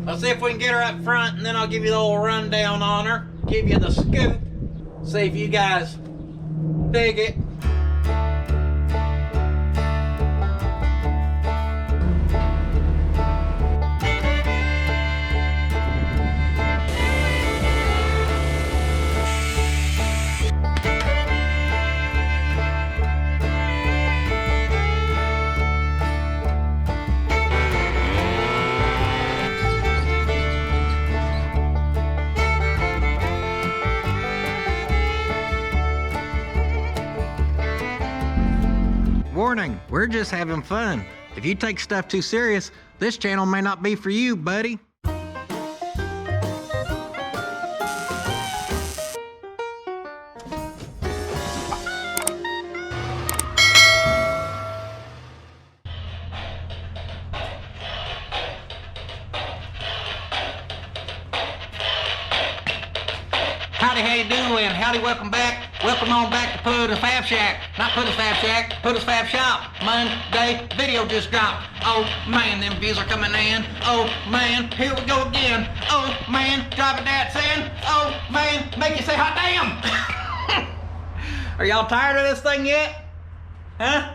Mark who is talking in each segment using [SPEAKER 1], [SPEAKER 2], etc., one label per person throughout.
[SPEAKER 1] Let's see if we can get her up front, and then I'll give you the old rundown on her, give you the scoop, see if you guys dig it. Warning, we're just having fun. If you take stuff too serious, this channel may not be for you, buddy. Howdy, how you doing? Howdy, welcome back. Welcome on back to Puddin's Fab Shack. Not Puddin's Fab Shack, Puddin's Fab Shop. Monday video just dropped. Oh man, them views are coming in. Oh man, here we go again. Oh man, driving that in. Oh man, make you say hot damn. Are y'all tired of this thing yet? Huh?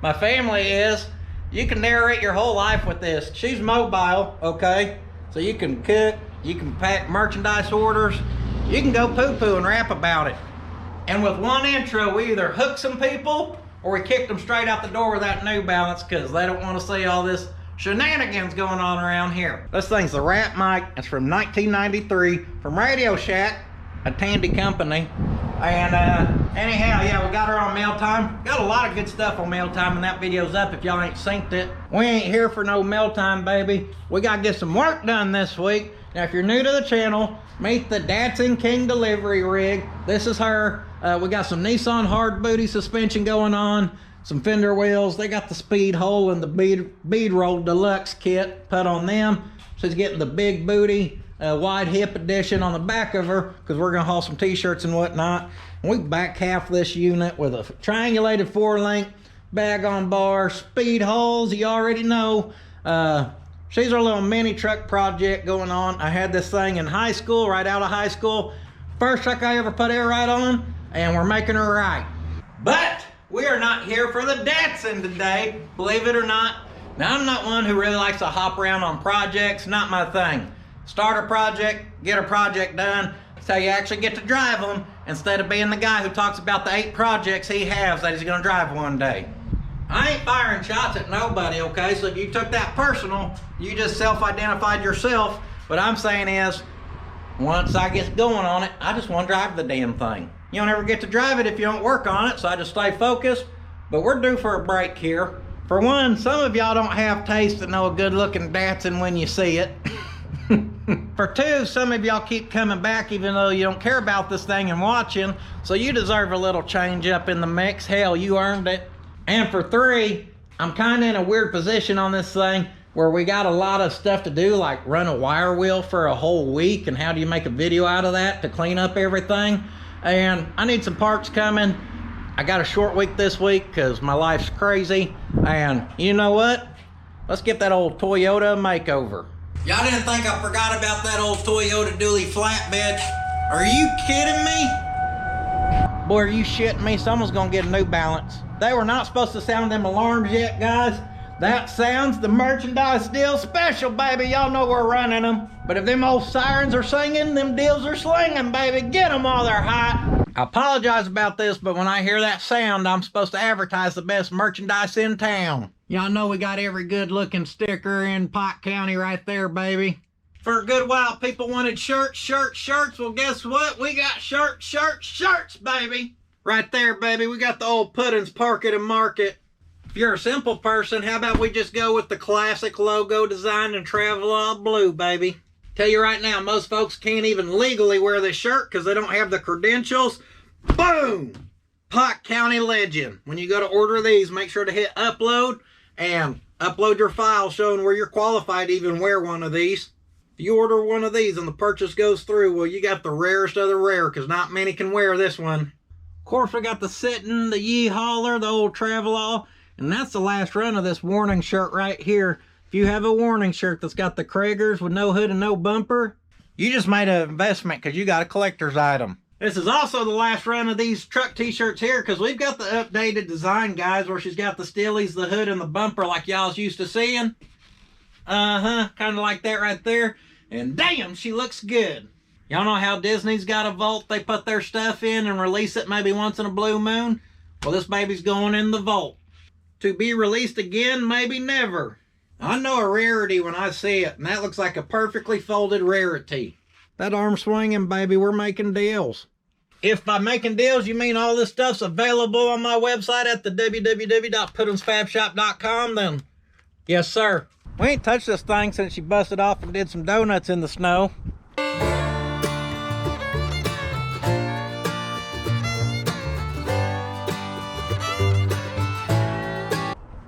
[SPEAKER 1] My family is. You can narrate your whole life with this. She's mobile, okay? So you can cook, you can pack merchandise orders, you can go poo-poo and rap about it. And with one intro, we either hook some people or we kick them straight out the door with that New Balance because they don't want to see all this shenanigans going on around here. This thing's the Rat mic. It's from 1993 from Radio Shack, a Tandy company. And anyhow, yeah, we got her on Mail Time. Got a lot of good stuff on Mail Time, and that video's up if y'all ain't synced it. We ain't here for no Mail Time, baby. We got to get some work done this week. Now, if you're new to the channel, meet the Datsun King delivery rig. This is her. We got some Nissan hard booty suspension going on, some fender wheels. They got the speed hole and the bead roll deluxe kit put on them. She's getting the big booty wide hip edition on the back of her because we're gonna haul some t-shirts and whatnot. And we back half this unit with a triangulated 4-link bag on bar, speed holes, you already know. She's our little mini truck project going on. I had this thing in high school, right out of high school. First truck I ever put air right on, and we're making her right. But we are not here for the Datsun today, believe it or not. Now, I'm not one who really likes to hop around on projects, not my thing. Start a project, get a project done, so you actually get to drive them instead of being the guy who talks about the 8 projects he has that he's gonna drive one day. I ain't firing shots at nobody, okay? So if you took that personal, you just self-identified yourself. What I'm saying is, once I get going on it, I just want to drive the damn thing. You don't ever get to drive it if you don't work on it, so I just stay focused. But we're due for a break here. For one, some of y'all don't have taste to know a good-looking Datsun when you see it. For two, some of y'all keep coming back even though you don't care about this thing and watching, so you deserve a little change up in the mix. Hell, you earned it. And for three, I'm kind of in a weird position on this thing where we got a lot of stuff to do, like run a wire wheel for a whole week, and how do you make a video out of that to clean up everything? And I need some parts coming. I got a short week this week because my life's crazy. And you know what? Let's get that old Toyota makeover. Y'all didn't think I forgot about that old Toyota dually flatbed? Are you kidding me? Boy, are you shitting me? Someone's gonna get a New Balance. They were not supposed to sound them alarms yet, guys. That sounds the merchandise deal special, baby. Y'all know we're running them. But if them old sirens are singing, them deals are slinging, baby. Get them while they're hot. I apologize about this, but when I hear that sound, I'm supposed to advertise the best merchandise in town. Y'all know we got every good-looking sticker in Pike County right there, baby. For a good while, people wanted shirts, shirts, shirts. Well, guess what? We got shirts, shirts, shirts, baby. Right there, baby. We got the old Puddin's Park It and Market. If you're a simple person, how about we just go with the classic logo design and travel all blue, baby? Tell you right now, most folks can't even legally wear this shirt because they don't have the credentials. Boom! Pike County legend. When you go to order these, make sure to hit upload and upload your file showing where you're qualified to even wear one of these. If you order one of these and the purchase goes through, well, you got the rarest of the rare because not many can wear this one. Of course, we got the Sittin', the Yee Hauler, the old Travelall, and that's the last run of this warning shirt right here. If If you have a warning shirt that's got the Kragers with no hood and no bumper, you just made an investment because you got a collector's item. This is also the last run of these truck t-shirts here because we've got the updated design, guys, where she's got the stillies, the hood, and the bumper like y'all's used to seeing. Kind of like that right there. And damn, she looks good. Y'all know how Disney's got a vault they put their stuff in and release it maybe once in a blue moon? Well, this baby's going in the vault. To be released again, maybe never. I know a rarity when I see it, and that looks like a perfectly folded rarity. That arm swinging, baby, we're making deals. If by making deals you mean all this stuff's available on my website at the www.puttinsfabshop.com, then yes, sir. We ain't touched this thing since she busted off and did some donuts in the snow.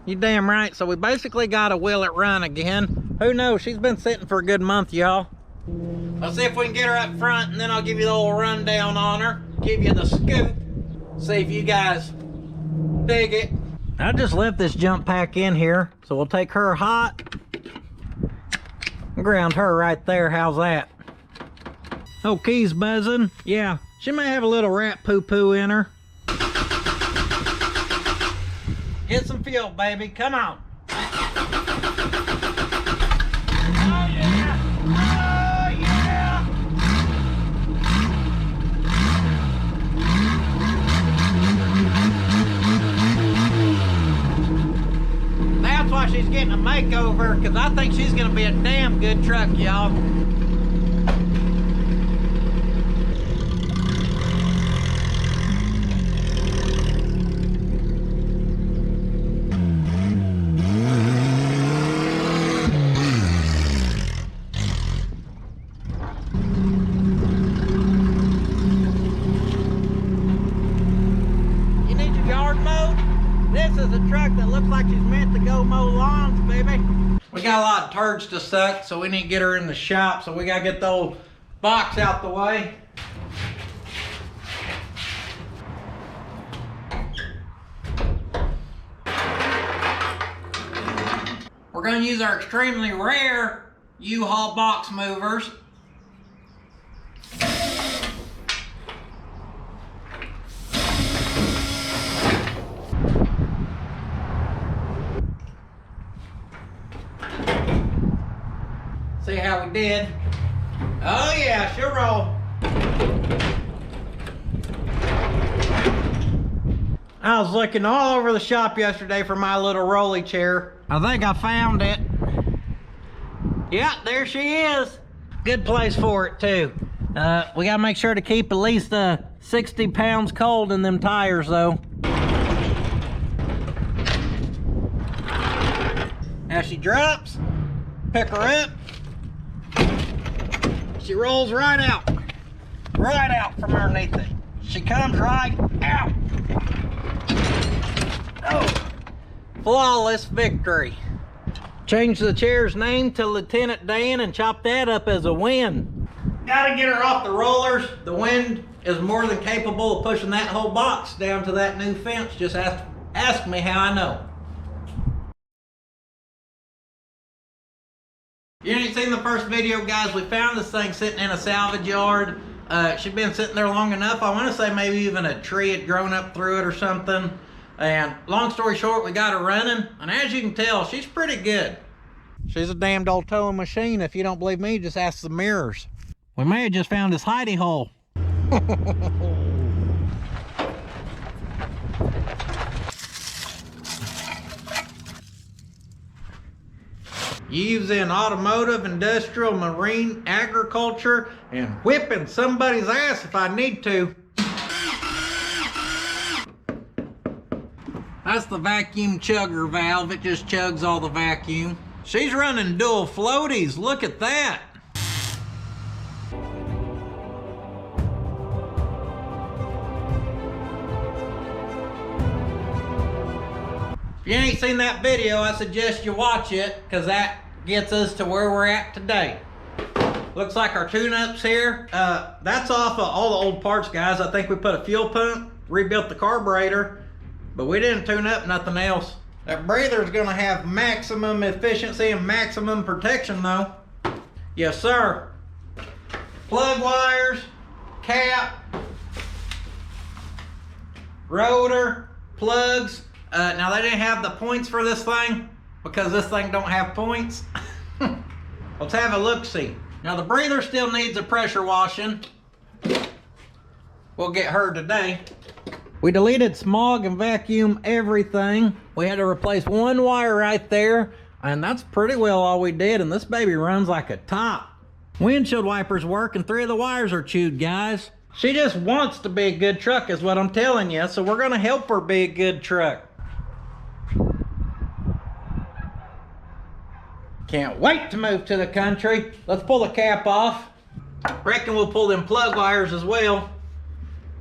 [SPEAKER 1] You damn right. So we basically got to wheel it run again. Who knows? She's been sitting for a good month, y'all. Let's see if we can get her up front, and then I'll give you the old rundown on her. Give you the scoop. See if you guys dig it. I just left this jump pack in here, so we'll take her hot and ground her right there. How's that? Oh, keys buzzing. Yeah, she may have a little rat poo-poo in her. Get some fuel, baby. Come on. Oh, yeah. Oh, yeah. That's why she's getting a makeover, because I think she's going to be a damn good truck, y'all. This is a truck that looks like she's meant to go mow lawns, baby. We got a lot of turds to suck, so we need to get her in the shop, so we gotta get the old box out the way. We're gonna use our extremely rare U-Haul box movers. See how we did? Oh yeah, she'll roll. I was looking all over the shop yesterday for my little rolly chair. I think I found it. Yeah, there she is. Good place for it too. We gotta make sure to keep at least 60 pounds cold in them tires though. Now she drops, pick her up. She rolls right out from underneath it. She comes right out. Oh, flawless victory. Change the chair's name to Lieutenant Dan and chop that up as a win. Gotta get her off the rollers. The wind is more than capable of pushing that whole box down to that new fence. Just ask me how I know. You ain't seen the first video, guys. We found this thing sitting in a salvage yard. She'd been sitting there long enough. I want to say maybe even a tree had grown up through it or something. And long story short, we got her running. And as you can tell, she's pretty good. She's a damned old towing machine. If you don't believe me, just ask the mirrors. We may have just found his hidey hole. Using automotive, industrial, marine, agriculture, and whipping somebody's ass if I need to. That's the vacuum chugger valve. It just chugs all the vacuum. She's running dual floaties. Look at that. If you ain't seen that video, I suggest you watch it, because that gets us to where we're at today. Looks like our tune-ups here. That's off of all the old parts, guys. I think we put a fuel pump, rebuilt the carburetor, but we didn't tune up nothing else. That breather's gonna have maximum efficiency and maximum protection though. Yes, sir. Plug wires, cap, rotor, plugs. Now they didn't have the points for this thing because this thing don't have points. Let's have a look-see. Now the breather still needs a pressure washing. We'll get her today. We deleted smog and vacuum everything. We had to replace one wire right there, and that's pretty well all we did, and this baby runs like a top. Windshield wipers work and 3 of the wires are chewed, guys. She just wants to be a good truck is what I'm telling you, so we're gonna help her be a good truck. Can't wait to move to the country. Let's pull the cap off. Reckon we'll pull them plug wires as well.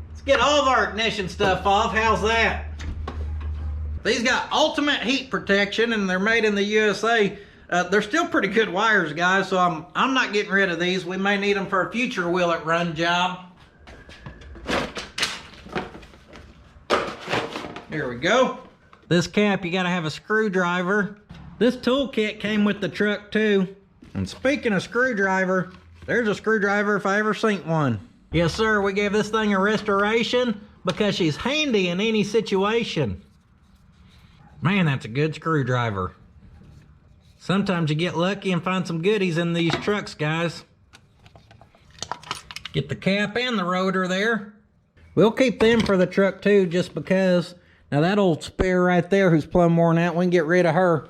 [SPEAKER 1] Let's get all of our ignition stuff off. How's that? These got ultimate heat protection and they're made in the USA. They're still pretty good wires, guys, so I'm not getting rid of these. We may need them for a future Will It Run job. Here we go. This cap, you gotta have a screwdriver. This toolkit came with the truck too. And speaking of screwdriver, there's a screwdriver if I ever seen one. Yes, sir, we gave this thing a restoration because she's handy in any situation. Man, that's a good screwdriver. Sometimes you get lucky and find some goodies in these trucks, guys. Get the cap and the rotor there. We'll keep them for the truck too, just because. Now that old spare right there who's plumb worn out, we can get rid of her.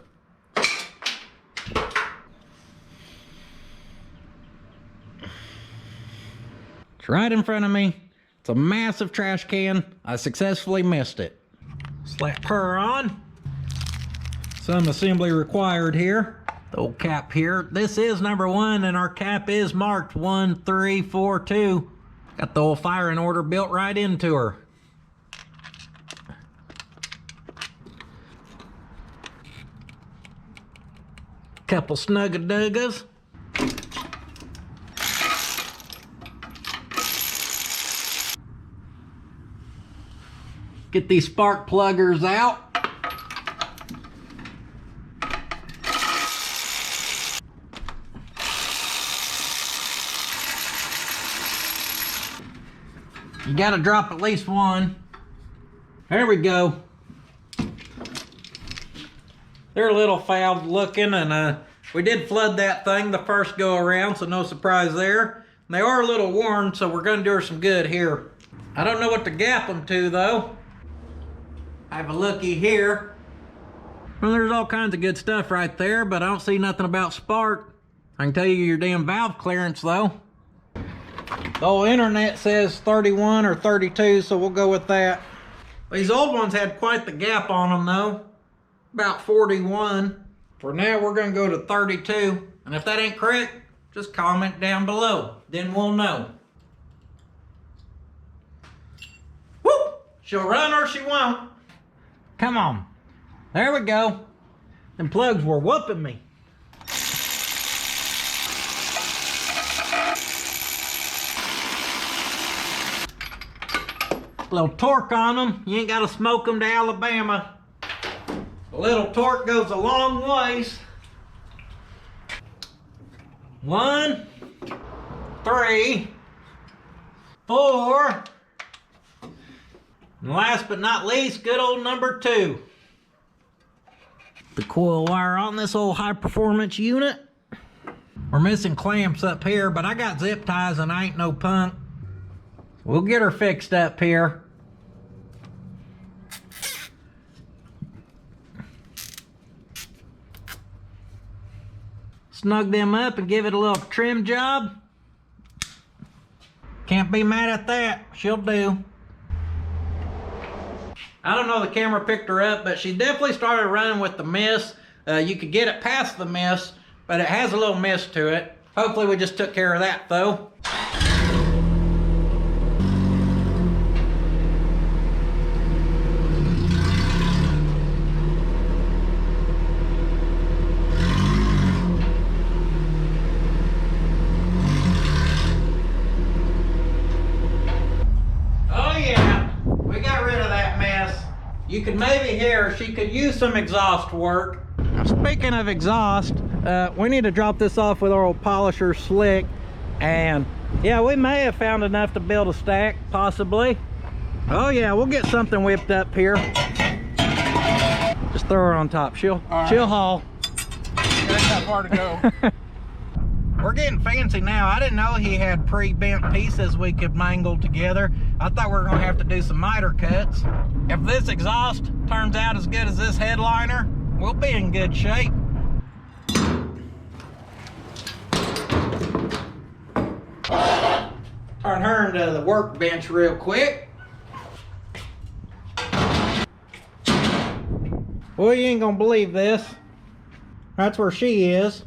[SPEAKER 1] It's right in front of me. It's a massive trash can. I successfully missed it. Slap her on. Some assembly required here. The old cap here. This is number 1 and our cap is marked 1342. Got the old firing order built right into her. Couple snug-a-duggas. Get these spark pluggers out. You gotta drop at least one. There we go. They're a little fouled looking, and we did flood that thing the first go around, so no surprise there. And they are a little worn, so we're gonna do her some good here. I don't know what to gap them to though. I have a looky here. Well, there's all kinds of good stuff right there, but I don't see nothing about spark. I can tell you your damn valve clearance though. The old internet says 31 or 32, so we'll go with that. These old ones had quite the gap on them though. About 41. For now, we're gonna go to 32. And if that ain't correct, just comment down below. Then we'll know. Whoop! She'll run or she won't. Come on. There we go. Them plugs were whooping me. A little torque on them. You ain't gotta smoke them to Alabama. A little torque goes a long ways. 1, 3, 4. And last but not least, good old number 2. The coil wire on this old high performance unit. We're missing clamps up here, but I got zip ties and I ain't no punk. We'll get her fixed up here. Snug them up and give it a little trim job. Can't be mad at that. She'll do. I don't know if the camera picked her up, but she definitely started running with the mist. You could get it past the mist, but it has a little mist to it. Hopefully we just took care of that though. you could maybe hear she could use some exhaust work. Now, speaking of exhaust, we need to drop this off with our old polisher slick, and yeah, we may have found enough to build a stack, possibly. Oh yeah, we'll get something whipped up here. Just throw her on top. She'll haul.
[SPEAKER 2] That's not far to go.
[SPEAKER 1] We're getting fancy now. I didn't know he had pre-bent pieces we could mangle together. I thought we were gonna have to do some miter cuts. If this exhaust turns out as good as this headliner, we'll be in good shape. Turn her into the workbench real quick. Well, you ain't gonna believe this. That's where she is.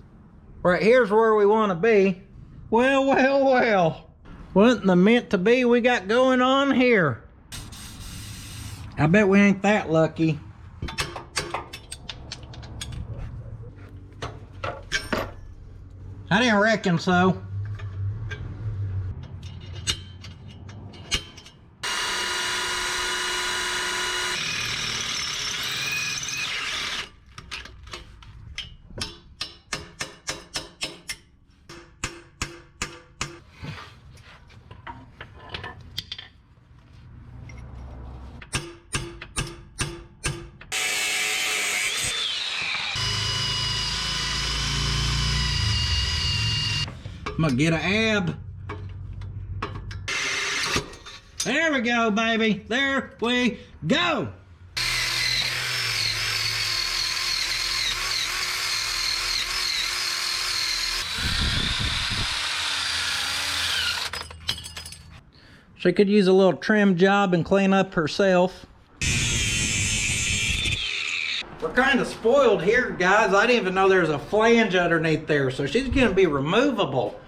[SPEAKER 1] Right here's where we want to be. Well, well, well. What in the meant to be we got going on here? I bet we ain't that lucky. I didn't reckon so. I'm gonna get an ab. There we go, baby. There we go. She could use a little trim job and clean up herself. We're kind of spoiled here, guys. I didn't even know there's a flange underneath there, so she's gonna be removable.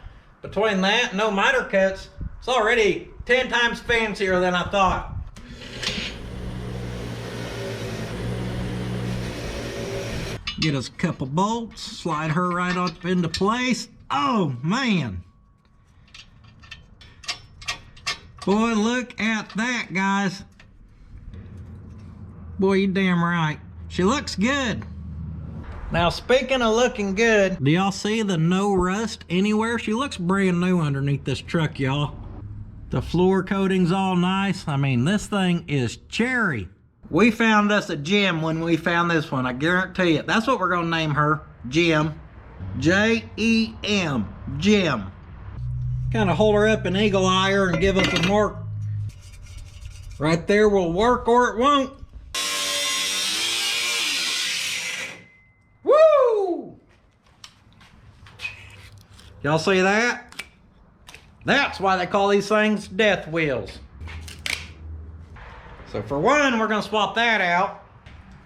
[SPEAKER 1] Between that and no miter cuts, it's already 10 times fancier than I thought. Get us a couple bolts, slide her right up into place. Oh man. Boy, look at that, guys. Boy, you damn right. She looks good. Now, speaking of looking good, do y'all see the no rust anywhere? She looks brand new underneath this truck, y'all. The floor coating's all nice. I mean, this thing is cherry. We found us a gem when we found this one, I guarantee it. That's what we're gonna name her, Gem. J-E-M, Gem. Kind of hold her up and eagle eye her and give us some more. Right there will work or it won't. Woo! Y'all see that? That's why they call these things death wheels. So for one, we're gonna swap that out.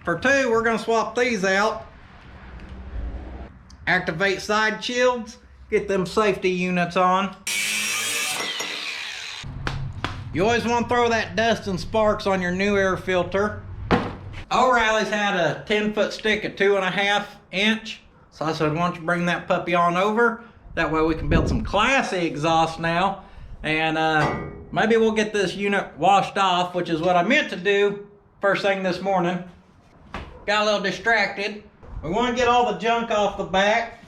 [SPEAKER 1] For two, we're gonna swap these out. Activate side shields, get them safety units on. You always want to throw that dust and sparks on your new air filter. O'Reilly's had a 10-foot stick at 2.5 inch. So I said, why don't you bring that puppy on over? That way we can build some classy exhaust now. And maybe we'll get this unit washed off, which is what I meant to do first thing this morning. Got a little distracted. We want to get all the junk off the back.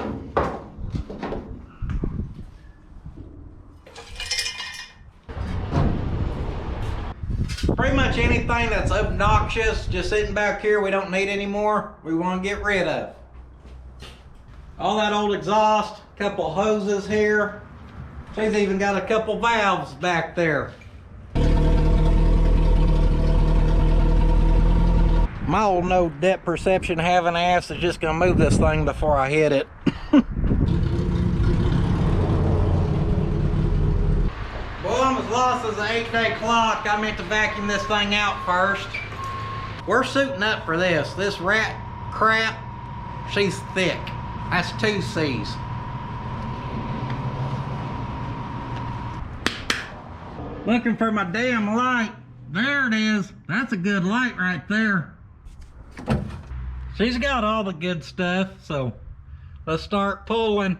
[SPEAKER 1] Pretty much anything that's obnoxious just sitting back here we don't need anymore, we want to get rid of. All that old exhaust, couple hoses here. She's even got a couple valves back there. My old no depth perception having ass is just gonna move this thing before I hit it. Well, I'm as lost as an 8-day clock. I meant to vacuum this thing out first. We're suiting up for this. This rat crap, she's thick. That's 2 C's. Looking for my damn light. There it is. That's a good light right there. She's got all the good stuff, so let's start pulling.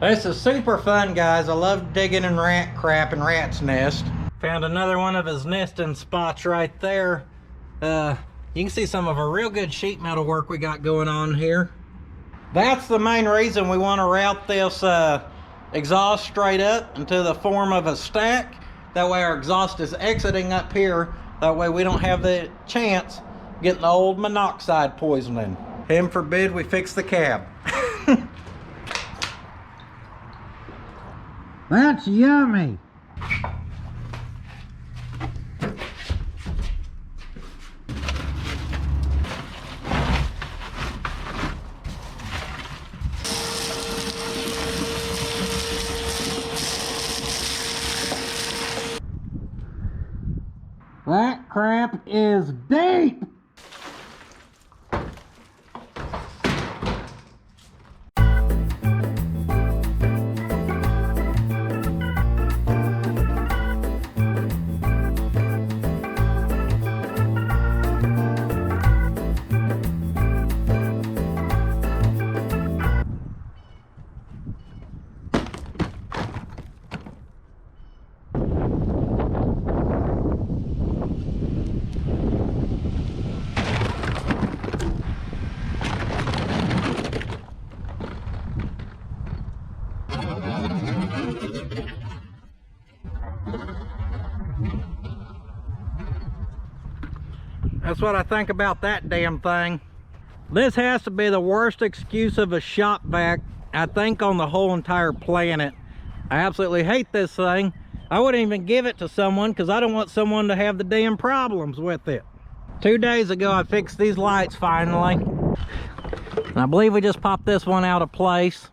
[SPEAKER 1] This is super fun, guys. I love digging in rat crap and rat's nest. Found another one of his nesting spots right there. You can see some of a real good sheet metal work we got going on here. That's the main reason we want to route this exhaust straight up into the form of a stack. That way our exhaust is exiting up here. That way we don't have the chance of getting the old monoxide poisoning. Heaven forbid we fix the cab. That's yummy. That crap is deep. That's what I think about that damn thing. This has to be the worst excuse of a shop vac, I think, on the whole entire planet. I absolutely hate this thing. I wouldn't even give it to someone because I don't want someone to have the damn problems with it. 2 days ago I fixed these lights finally. And I believe we just popped this one out of place.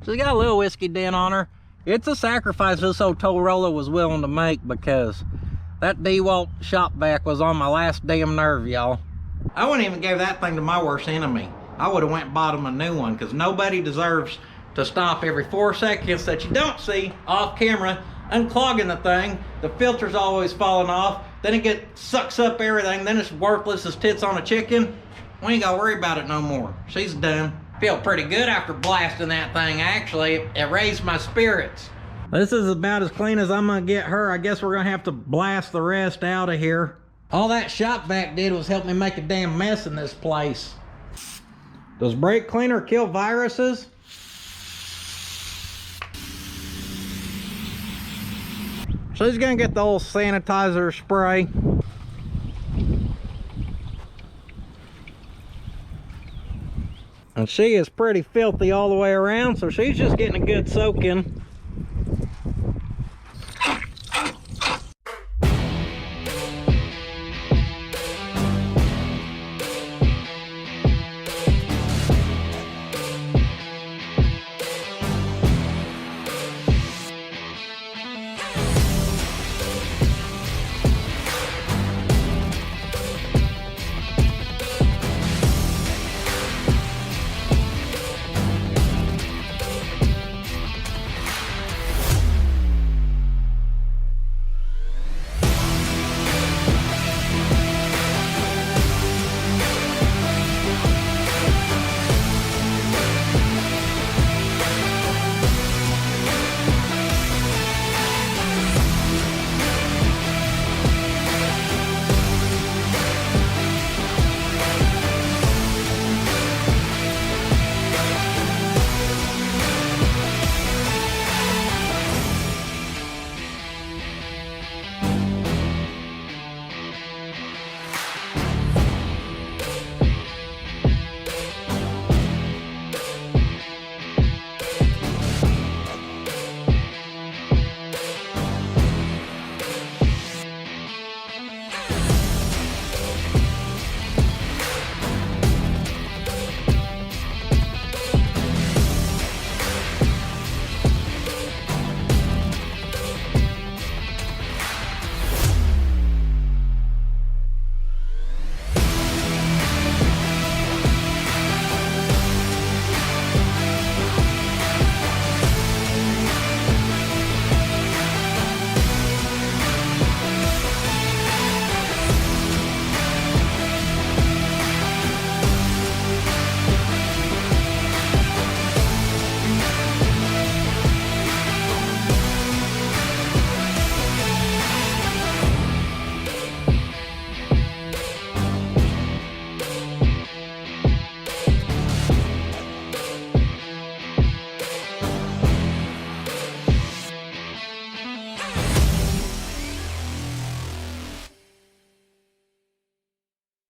[SPEAKER 1] She's got a little whiskey dent on her. It's a sacrifice this old tow roller was willing to make, because that DeWalt shop vac was on my last damn nerve, y'all. I wouldn't even give that thing to my worst enemy. I would have went and bought him a new one, because nobody deserves to stop every 4 seconds that you don't see off camera unclogging the thing. The filter's always falling off. Then it sucks up everything. Then it's worthless as tits on a chicken. We ain't gotta worry about it no more. She's done. Feel pretty good after blasting that thing, actually. It raised my spirits. This is about as clean as I'm gonna get her. I guess we're gonna have to blast the rest out of here. All that shop vac did was help me make a damn mess in this place. Does brake cleaner kill viruses? She's gonna get the old sanitizer spray. And she is pretty filthy all the way around, so she's just getting a good soaking.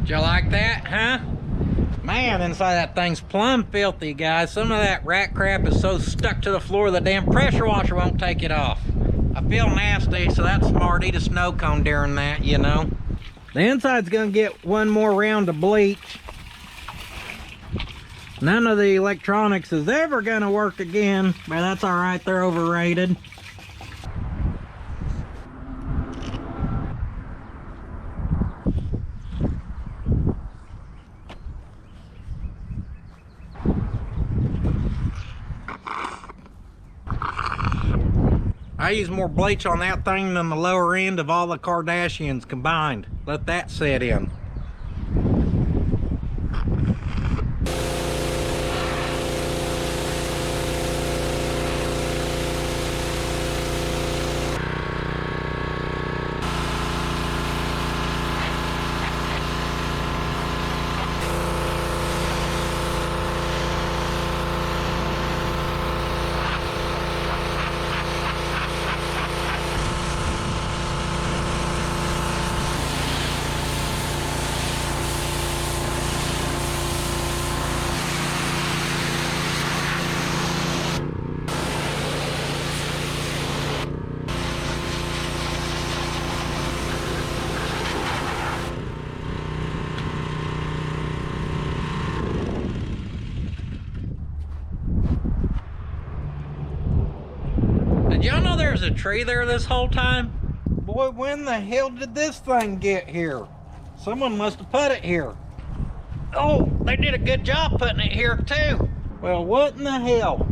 [SPEAKER 1] Did you like that, huh? Man, inside that thing's plumb filthy, guys. Some of that rat crap is so stuck to the floor the damn pressure washer won't take it off. I feel nasty, so that's smart. Eat a snow cone during that, you know. The inside's gonna get one more round of bleach. None of the electronics is ever gonna work again, but that's all right, they're overrated. I use more bleach on that thing than the lower end of all the Kardashians combined. Let that set in. Did y'all know there was a tree there this whole time? Boy, when the hell did this thing get here? Someone must have put it here. Oh, they did a good job putting it here too. Well, what in the hell?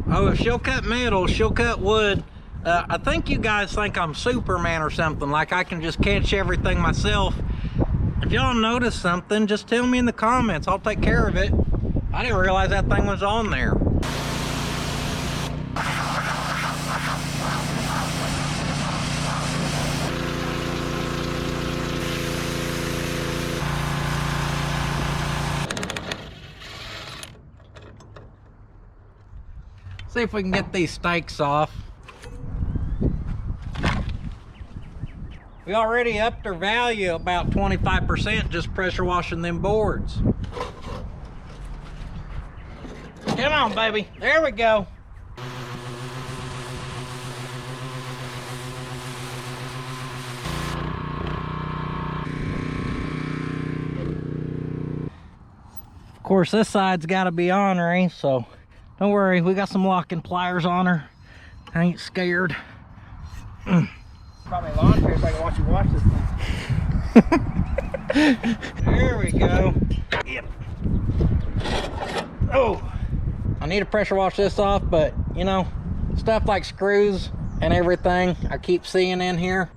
[SPEAKER 1] Oh, if she'll cut metal, she'll cut wood. I think you guys think I'm Superman or something, like I can just catch everything myself. If y'all notice something, just tell me in the comments. I'll take care of it. I didn't realize that thing was on there. See if we can get these stakes off. We already upped their value about 25% just pressure washing them boards. Come on, baby. There we go. Of course, this side's got to be ornery, so don't worry. We got some locking pliers on her. I ain't scared.
[SPEAKER 2] Probably lawn care so I can watch you wash this thing.
[SPEAKER 1] There we go. Yep. Oh. I need to pressure wash this off, but you know, stuff like screws and everything I keep seeing in here.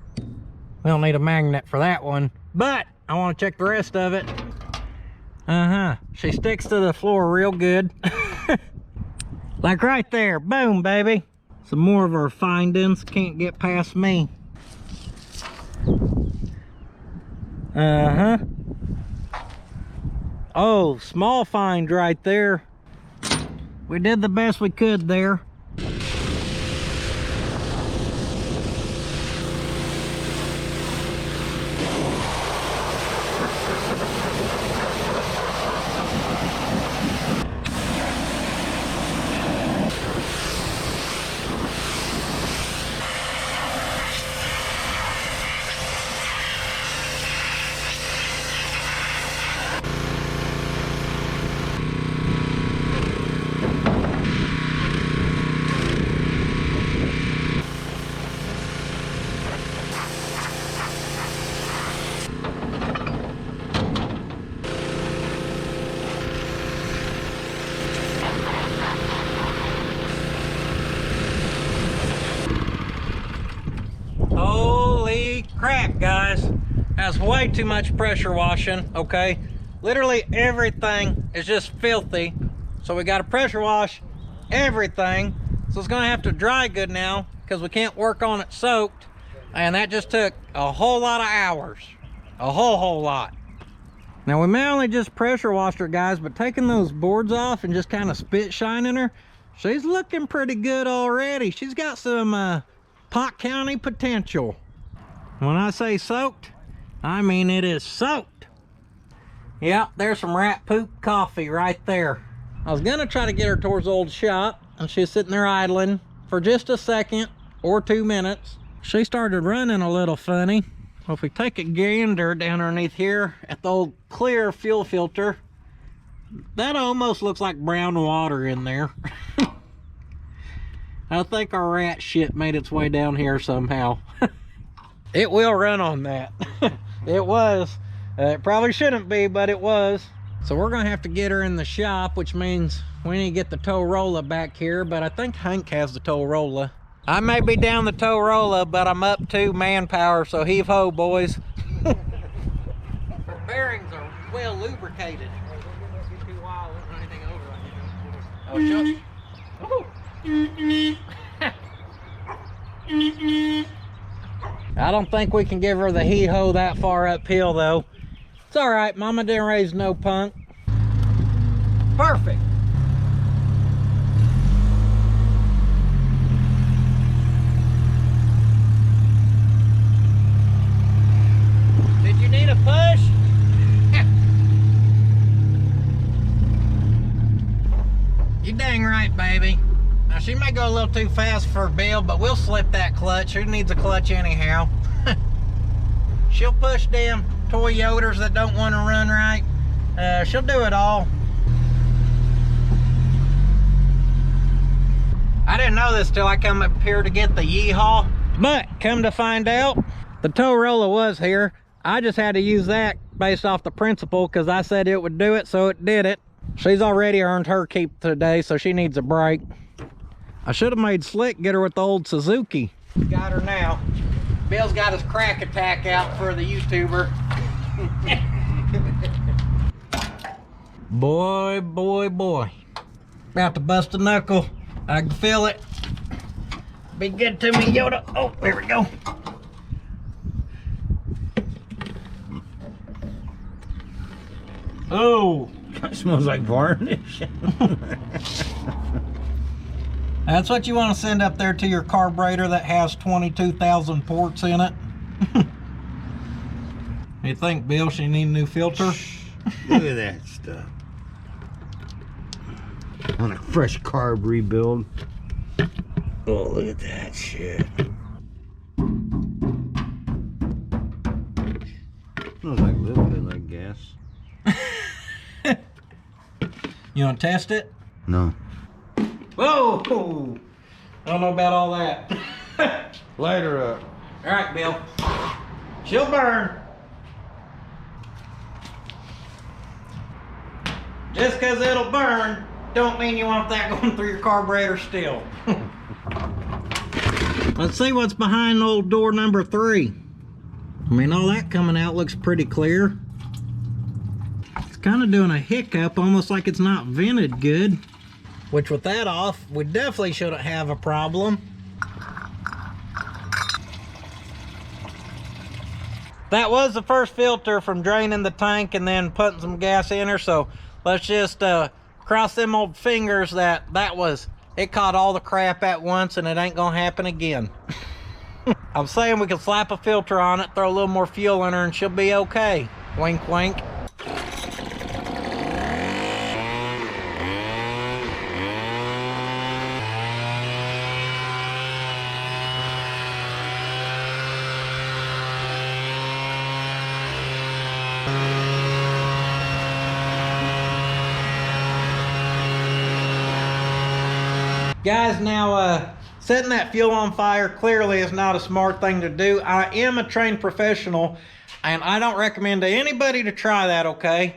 [SPEAKER 1] We don't need a magnet for that one, but I want to check the rest of it. She sticks to the floor real good. Like right there. Boom, baby. Some more of our findings. Can't get past me. Oh, small find right there. We did the best we could there. Holy crap, guys. That's way too much pressure washing, okay? Literally everything is just filthy. So we got to pressure wash everything. So it's gonna have to dry good now because we can't work on it soaked. And that just took a whole lot of hours. A whole lot. Now we may only just pressure washed her, guys, but taking those boards off and just kind of spit shining her, she's looking pretty good already. She's got some Pot County potential. When I say soaked, I mean it is soaked. Yep, there's some rat poop coffee right there. I was gonna try to get her towards the old shop, and she's sitting there idling for just a second or 2 minutes. She started running a little funny. Well, if we take a gander down underneath here at the old clear fuel filter, that almost looks like brown water in there. I think our rat shit made its way down here somehow. It will run on that. It was. It probably shouldn't be, but it was. So we're gonna have to get her in the shop, which means we need to get the tow roller back here, but I think Hank has the tow roller. I may be down the tow roller, but I'm up to manpower, so heave ho, boys. Her bearings are well lubricated. Oh, shucks. I don't think we can give her the hee-ho that far uphill, though. It's all right. Mama didn't raise no punk. Perfect. Did you need a push? You dang right, baby. Now, she may go a little too fast for Bill, but we'll slip that clutch. Who needs a clutch anyhow? She'll push them Toyotas that don't want to run right. She'll do it all. I didn't know this till I come up here to get the yeehaw. But come to find out, the tow roller was here. I just had to use that based off the principle because I said it would do it, so it did it. She's already earned her keep today, so she needs a break. I should have made Slick get her with the old Suzuki. Got her now. Bill's got his crack attack out for the YouTuber. Boy, boy, boy. About to bust a knuckle. I can feel it. Be good to me, Yoda. Oh, there we go. Oh.
[SPEAKER 3] It smells like varnish.
[SPEAKER 1] That's what you want to send up there to your carburetor that has 22,000 ports in it. You think, Bill, she need a new filter?
[SPEAKER 3] Look at that stuff. On a fresh carb rebuild. Oh, look at that shit. Smells like a little bit like gas.
[SPEAKER 1] You want to test it?
[SPEAKER 3] No.
[SPEAKER 1] Whoa! I don't know about all that.
[SPEAKER 3] Light her up.
[SPEAKER 1] All right, Bill. She'll burn. Just because it'll burn, don't mean you want that going through your carburetor still. Let's see what's behind old door number 3. I mean, all that coming out looks pretty clear. It's kind of doing a hiccup, almost like it's not vented good. Which with that off, we definitely shouldn't have a problem. That was the first filter from draining the tank and then putting some gas in her, so let's just cross them old fingers that it caught all the crap at once and it ain't gonna happen again. I'm saying we can slap a filter on it, throw a little more fuel in her, and she'll be okay. Wink, wink. Guys, now setting that fuel on fire clearly is not a smart thing to do. I am a trained professional and I don't recommend to anybody to try that, okay?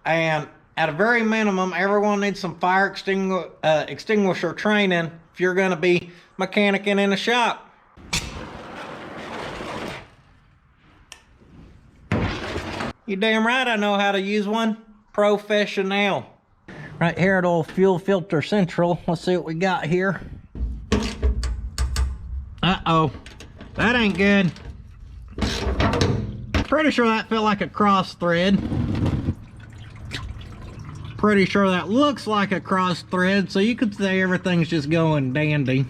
[SPEAKER 1] And at a very minimum, everyone needs some fire extinguisher training if you're gonna be mechanicking in a shop. You damn right I know how to use one. Professional. Right here at old Fuel Filter Central. Let's see what we got here. Uh-oh. That ain't good. Pretty sure that felt like a cross thread. Pretty sure that looks like a cross thread, so you could say everything's just going dandy.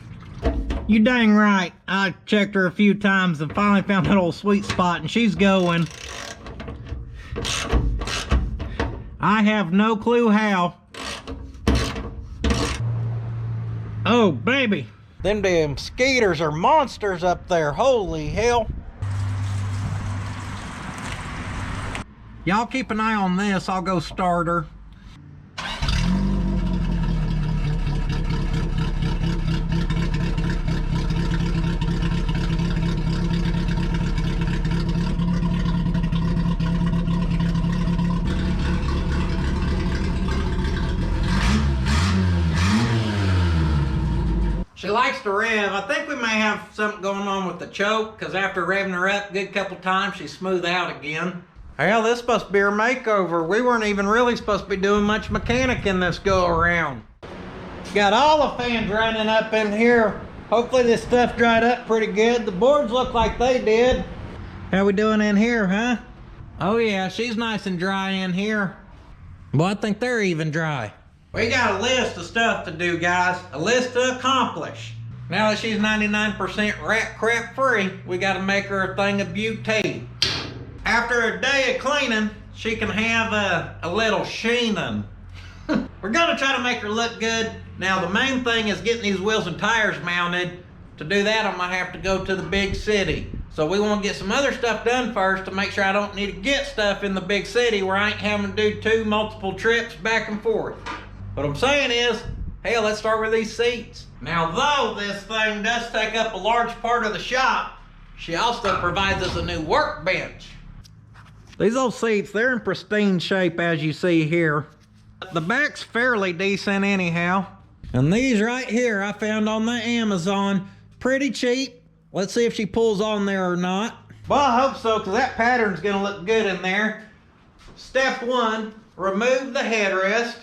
[SPEAKER 1] You dang right. I checked her a few times and finally found that old sweet spot, and she's going. I have no clue how. Oh, baby. Them damn skaters are monsters up there. Holy hell. Y'all keep an eye on this. I'll go start her. She likes to rev. I think we may have something going on with the choke, because after revving her up a good couple times, she's smooth out again. Hell, this is supposed to be her makeover. We weren't even really supposed to be doing much mechanic in this go around. Got all the fans running up in here. Hopefully this stuff dried up pretty good. The boards look like they did. How we doing in here, huh? Oh yeah, she's nice and dry in here. Well, I think they're even dry. We got a list of stuff to do, guys. A list to accomplish. Now that she's 99% rat crap free, we got to make her a thing of beauty. After a day of cleaning, she can have a little sheening. We're gonna try to make her look good. Now the main thing is getting these wheels and tires mounted. To do that, I'm gonna have to go to the big city. So we want to get some other stuff done first to make sure I don't need to get stuff in the big city where I ain't having to do multiple trips back and forth. What I'm saying is, hell, let's start with these seats. Now, though this thing does take up a large part of the shop, she also provides us a new workbench. These old seats, they're in pristine shape, as you see here. The back's fairly decent anyhow. And these right here I found on the Amazon, pretty cheap. Let's see if she pulls on there or not. Well, I hope so, because that pattern's gonna look good in there. Step one, remove the headrest.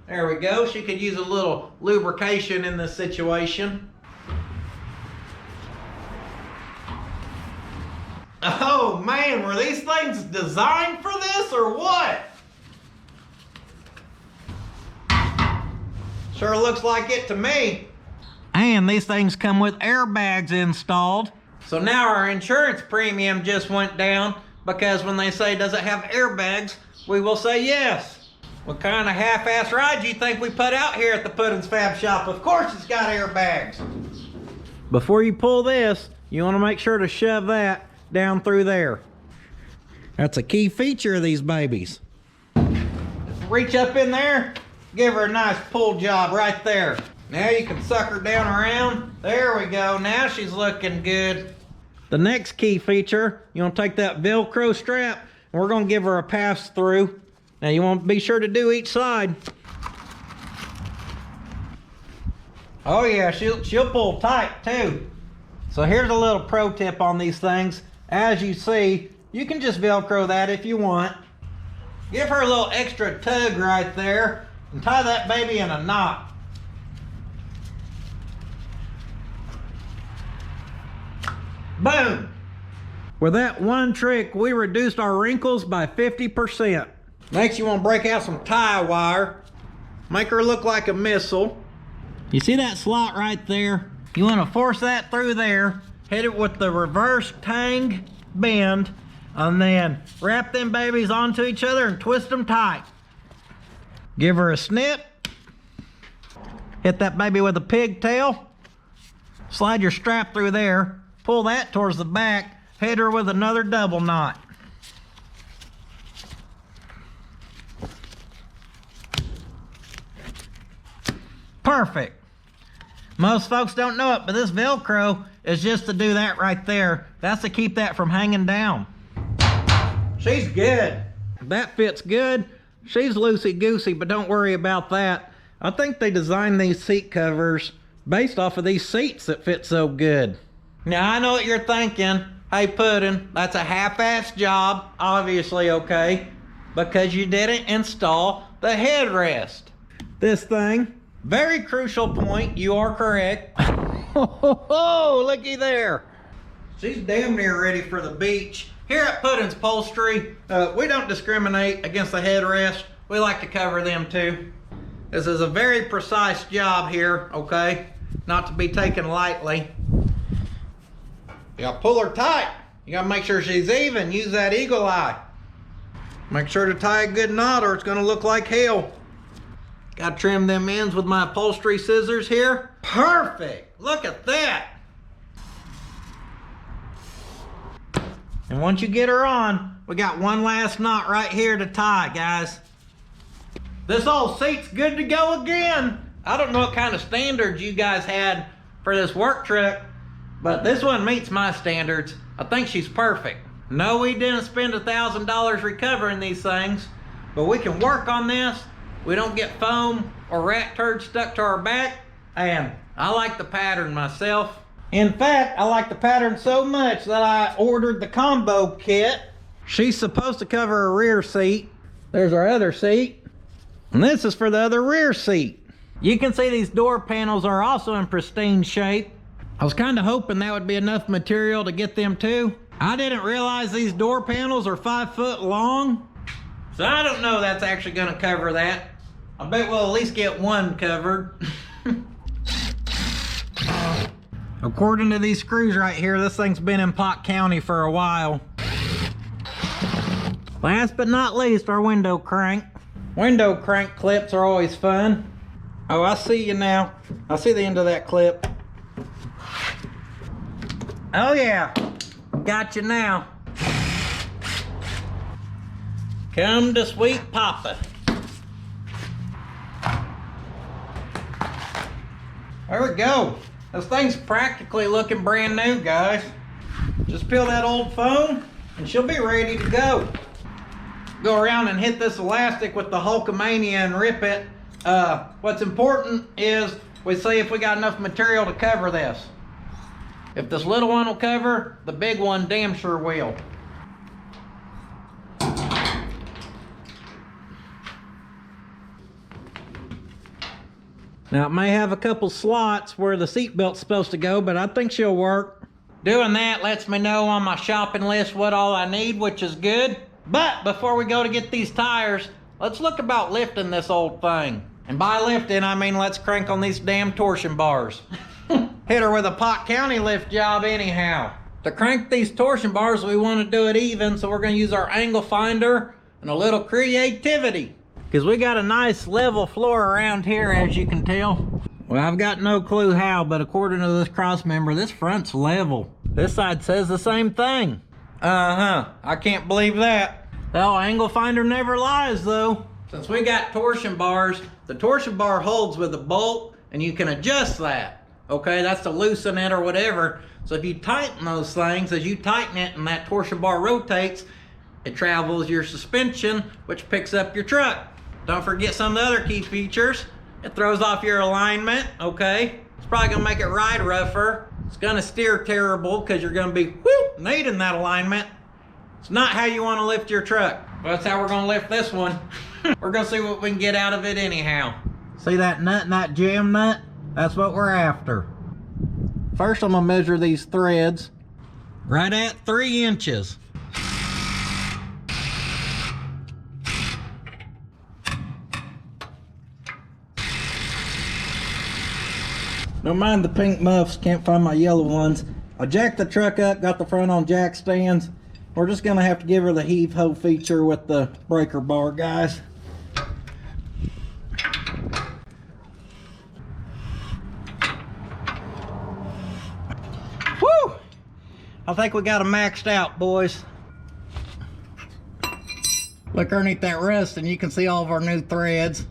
[SPEAKER 1] There we go. She could use a little lubrication in this situation. Oh man, were these things designed for this or what? Sure looks like it to me. And these things come with airbags installed. So now our insurance premium just went down, because when they say, does it have airbags, we will say yes. What kind of half-ass ride do you think we put out here at the Puddin's Fab Shop? Of course it's got airbags. Before you pull this, you want to make sure to shove that down through there. That's a key feature of these babies. Reach up in there, give her a nice pull job right there. Now you can suck her down around. There we go, now she's looking good. The next key feature, you want to take that Velcro strap, and we're going to give her a pass through. Now you want to be sure to do each side. Oh yeah, she'll pull tight too. So here's a little pro tip on these things. As you see, you can just Velcro that if you want. Give her a little extra tug right there and tie that baby in a knot. Boom! With that one trick, we reduced our wrinkles by 50%. Next, you want to break out some tie wire. Make her look like a missile. You see that slot right there? You want to force that through there. Hit it with the reverse tang bend. And then wrap them babies onto each other and twist them tight. Give her a snip. Hit that baby with a pigtail. Slide your strap through there. Pull that towards the back. Hit her with another double knot. Perfect. Most folks don't know it, but this Velcro is just to do that right there. That's to keep that from hanging down. She's good. That fits good. She's loosey-goosey, but don't worry about that. I think they designed these seat covers based off of these seats that fit so good. Now, I know what you're thinking. Hey, Puddin, that's a half-assed job, obviously, okay, because you didn't install the headrest. This thing, very crucial point, you are correct. Oh, looky there. She's damn near ready for the beach. Here at Puddin's Upholstery, we don't discriminate against the headrest. We like to cover them too. This is a very precise job here, okay? not to be taken lightly. You gotta pull her tight. You gotta make sure she's even. Use that eagle eye. Make sure to tie a good knot or it's gonna look like hell. Gotta trim them ends with my upholstery scissors here. Perfect, look at that. And once you get her on, we got one last knot right here to tie, guys. This old seat's good to go again. I don't know what kind of standards you guys had for this work truck, but this one meets my standards. I think she's perfect. No, we didn't spend $1,000 recovering these things, but we can work on this. We don't get foam or rat turds stuck to our back, and I like the pattern myself. In fact, I like the pattern so much that I ordered the combo kit. She's supposed to cover her rear seat. There's our other seat, and this is for the other rear seat. You can see these door panels are also in pristine shape. I was kind of hoping that would be enough material to get them too. I didn't realize these door panels are 5 foot long, so I don't know that's actually going to cover that. I bet we'll at least get one covered. According to these screws right here, this thing's been in Pot County for a while. Last but not least, our window crank. Window crank clips are always fun. Oh, I see you now. I see the end of that clip. Oh yeah, got you now. Come to sweet Papa. There we go. This thing's practically looking brand new, guys. Just peel that old foam and she'll be ready to go. Go around and hit this elastic with the Hulkamania and rip it. What's important is we see if we got enough material to cover this. If this little one will cover, the big one damn sure will. Now it may have a couple slots where the seat belt's supposed to go, but I think she'll work. Doing that lets me know on my shopping list what all I need, which is good. But before we go to get these tires, let's look about lifting this old thing. And by lifting, I mean let's crank on these damn torsion bars. Hit her with a Pot County lift job anyhow. To crank these torsion bars, we want to do it even, so we're going to use our angle finder and a little creativity. Because we got a nice level floor around here, as you can tell. Well, I've got no clue how, but according to this cross member, this front's level. This side says the same thing. I can't believe that. The old angle finder never lies, though. Since we got torsion bars, the torsion bar holds with a bolt, and you can adjust that. Okay, that's to loosen it or whatever. So if you tighten those things, as you tighten it and that torsion bar rotates, it travels your suspension, which picks up your truck. Don't forget some of the other key features. It throws off your alignment, okay? It's probably gonna make it ride rougher. It's gonna steer terrible because you're gonna be needing that alignment. It's not how you wanna lift your truck. But that's how we're gonna lift this one. We're gonna see what we can get out of it anyhow. See that nut and that jam nut? That's what we're after. First I'm gonna measure these threads right at 3 inches. Don't mind the pink muffs, can't find my yellow ones. I jacked the truck up, got the front on jack stands. We're just gonna have to give her the heave-ho feature with the breaker bar, guys. Woo! I think we got them maxed out, boys. Look underneath that rust and you can see all of our new threads.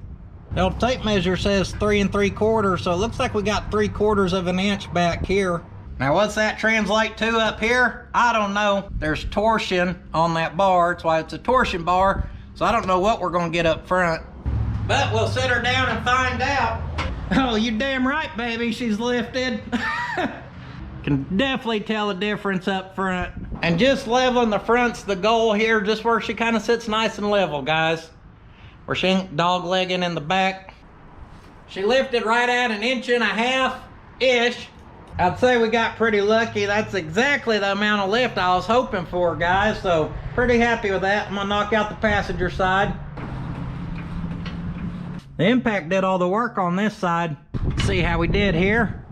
[SPEAKER 1] The old tape measure says 3 3/4, so it looks like we got 3/4 of an inch back here. Now what's that translate to up here? I don't know. There's torsion on that bar, that's why it's a torsion bar. So I don't know what we're gonna get up front. But we'll sit her down and find out. Oh, you damn right, baby, she's lifted. Can definitely tell the difference up front. And just leveling the front's the goal here, just where she kind of sits nice and level, guys. Where she ain't dog-legging in the back. She lifted right at 1.5 inches-ish. I'd say we got pretty lucky. That's exactly the amount of lift I was hoping for, guys. So pretty happy with that. I'm gonna knock out the passenger side. The impact did all the work on this side. See how we did here.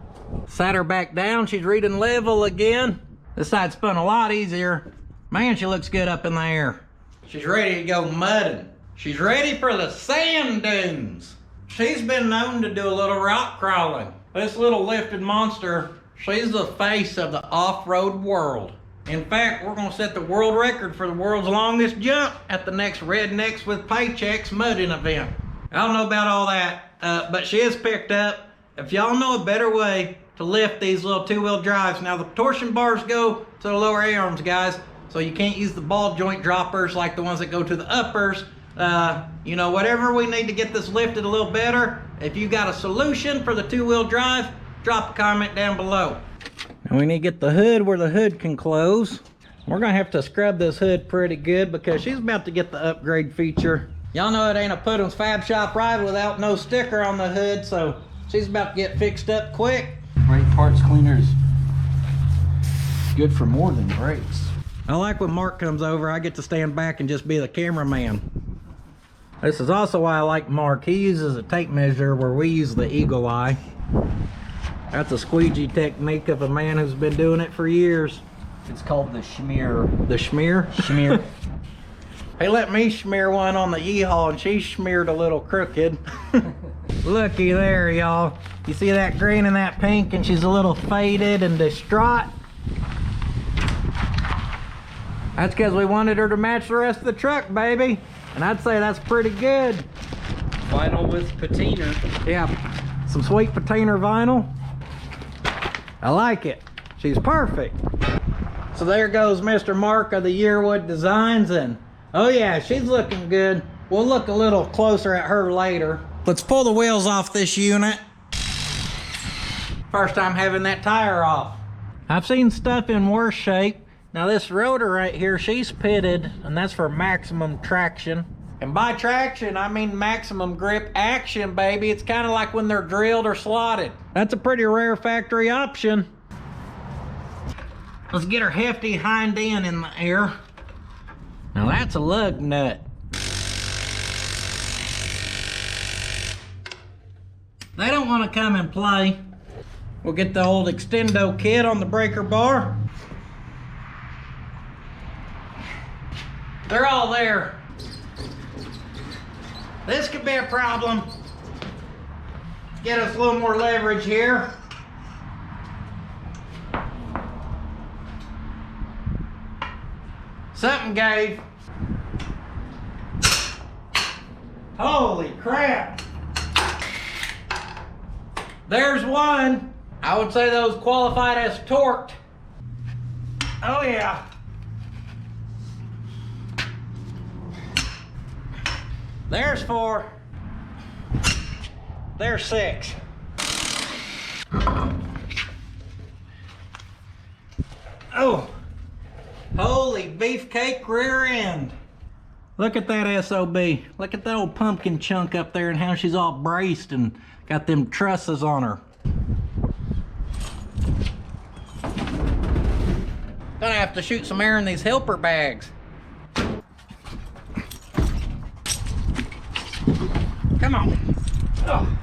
[SPEAKER 1] Sat her back down, she's reading level again. This side spun a lot easier. Man, she looks good up in the air. She's ready to go mudding. She's ready for the sand dunes. She's been known to do a little rock crawling. This little lifted monster, she's the face of the off-road world. In fact, we're gonna set the world record for the world's longest jump at the next Rednecks with Paychecks mudding event. I don't know about all that, but she is picked up. If y'all know a better way to lift these little two-wheel drives, now the torsion bars go to the lower arms, guys, so you can't use the ball joint droppers like the ones that go to the uppers. You know, whatever we need to get this lifted a little better, if you got a solution for the two-wheel drive, drop a comment down below. And we need to get the hood where the hood can close. We're gonna have to scrub this hood pretty good because she's about to get the upgrade feature. Y'all know it ain't a Puddin's Fab Shop ride without no sticker on the hood, so she's about to get fixed up quick.
[SPEAKER 2] Brake parts cleaners. Good for more than brakes.
[SPEAKER 1] I like when Mark comes over, I get to stand back and just be the cameraman. This is also why I like Mark. He uses a tape measure where we use the eagle eye. That's a squeegee technique of a man who's been doing it for years.
[SPEAKER 2] It's called the schmear.
[SPEAKER 1] The schmear?
[SPEAKER 2] Schmear.
[SPEAKER 1] He let me smear one on the E-haul and she smeared a little crooked. Looky there, y'all. You see that green and that pink, and she's a little faded and distraught? That's because we wanted her to match the rest of the truck, baby. And I'd say that's pretty good.
[SPEAKER 2] Vinyl with patina.
[SPEAKER 1] Yeah, some sweet patina vinyl. I like it. She's perfect. So there goes Mr. Mark of the Yearwood Designs, and oh yeah, she's looking good. We'll look a little closer at her later. Let's pull the wheels off this unit. First time having that tire off. I've seen stuff in worse shape. Now this rotor right here, she's pitted, and that's for maximum traction. And by traction, I mean maximum grip action, baby. It's kind of like when they're drilled or slotted. That's a pretty rare factory option. Let's get her hefty hind end in the air. Now that's a lug nut. They don't want to come and play. We'll get the old extendo kit on the breaker bar. They're all there. This could be a problem. Get us a little more leverage here. Something gave. Holy crap. There's one. I would say those qualified as torqued. Oh yeah. There's 4. There's 6. Oh, holy beefcake rear end. Look at that SOB. Look at that old pumpkin chunk up there and how she's all braced and got them trusses on her. Gonna have to shoot some air in these helper bags. Come on. Oh.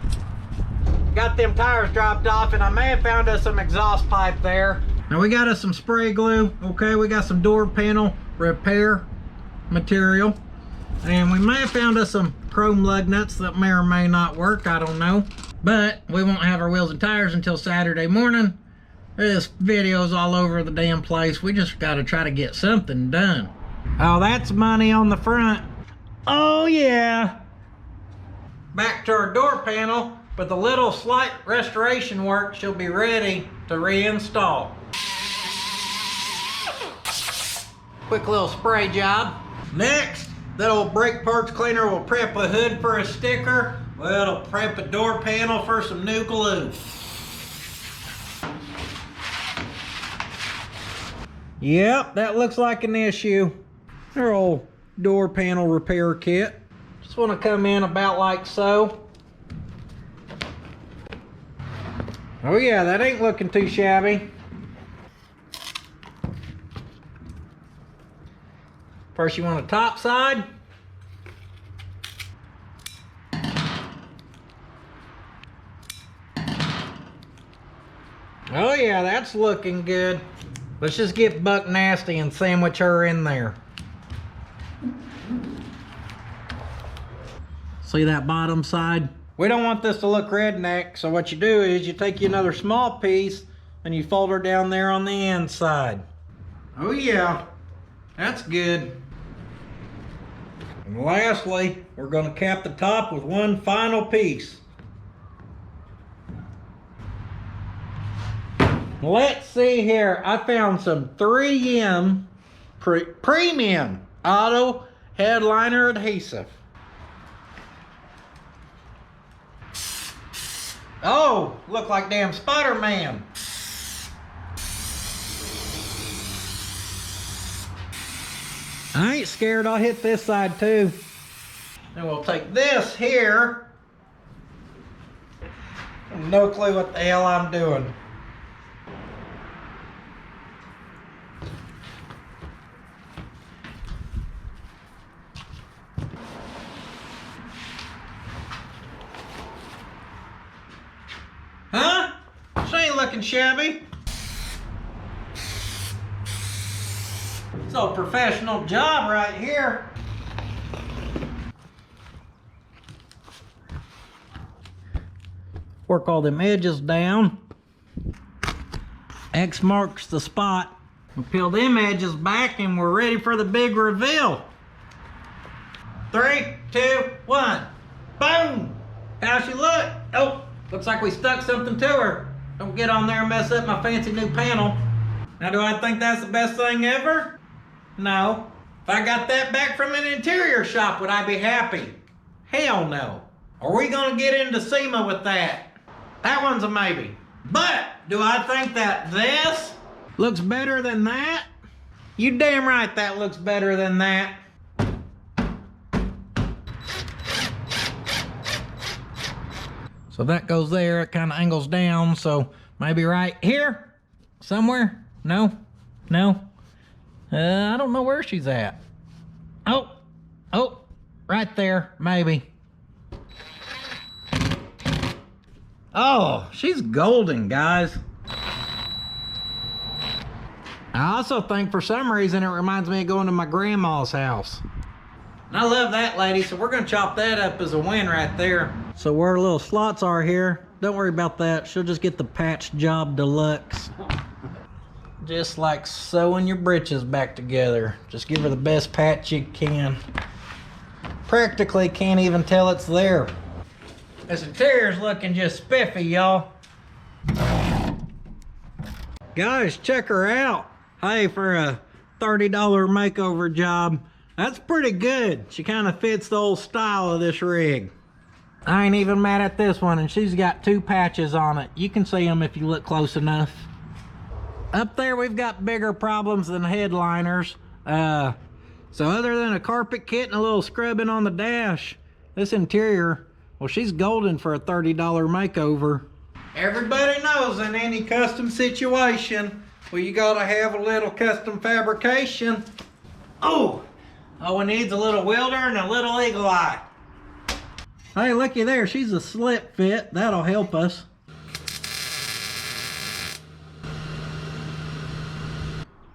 [SPEAKER 1] Got them tires dropped off, and I may have found us some exhaust pipe there. Now we got us some spray glue. Okay, we got some door panel repair material. And we may have found us some chrome lug nuts that may or may not work, I don't know. But we won't have our wheels and tires until Saturday morning. This video's all over the damn place. We just gotta try to get something done. Oh, that's money on the front. Oh yeah. Back to our door panel. With a little slight restoration work, she'll be ready to reinstall. Quick little spray job. Next, that old brake parts cleaner will prep a hood for a sticker. Well, it'll prep a door panel for some new glue. Yep, that looks like an issue. Our old door panel repair kit. Just want to come in about like so. Oh yeah, that ain't looking too shabby. First you want a top side. yeah, that's looking good. Let's just get buck nasty and sandwich her in there. See that bottom side? We don't want this to look redneck, so what you do is you take you another small piece and you fold her down there on the inside. Oh yeah, that's good. And lastly, we're gonna cap the top with one final piece. Let's see here. I found some 3M premium auto headliner adhesive. Oh, look like damn Spider-Man. I ain't scared, I'll hit this side too. And we'll take this here. No clue what the hell I'm doing. Huh? She ain't looking shabby. It's a professional job right here. Work all them edges down. X marks the spot. We'll peel them edges back and we're ready for the big reveal. 3, 2, 1. Boom! How's she look? Oh, looks like we stuck something to her. Don't get on there and mess up my fancy new panel. Now, do I think that's the best thing ever? No. If I got that back from an interior shop, would I be happy? Hell no. Are we gonna get into SEMA with that? That one's a maybe. But, do I think that this looks better than that? You damn right that looks better than that. So that goes there, it kind of angles down, so maybe right here? Somewhere? No? No? I don't know where she's at. Oh, right there, maybe. Oh, she's golden, guys. I also think for some reason it reminds me of going to my grandma's house. And I love that lady, so we're gonna chop that up as a win right there. So where the little slots are here, don't worry about that. She'll just get the patch job deluxe. Just like sewing your britches back together. Just give her the best patch you can. Practically can't even tell it's there. This interior's looking just spiffy, y'all. Guys, check her out. Hey, for a $30 makeover job, that's pretty good. She kind of fits the old style of this rig. I ain't even mad at this one, and she's got 2 patches on it. You can see them if you look close enough. Up there, we've got bigger problems than headliners. So other than a carpet kit and a little scrubbing on the dash, this interior, well, she's golden for a $30 makeover. Everybody knows in any custom situation, well, you gotta have a little custom fabrication. Oh, all it needs a little welder and a little eagle eye. Hey, looky there, she's a slip fit. That'll help us.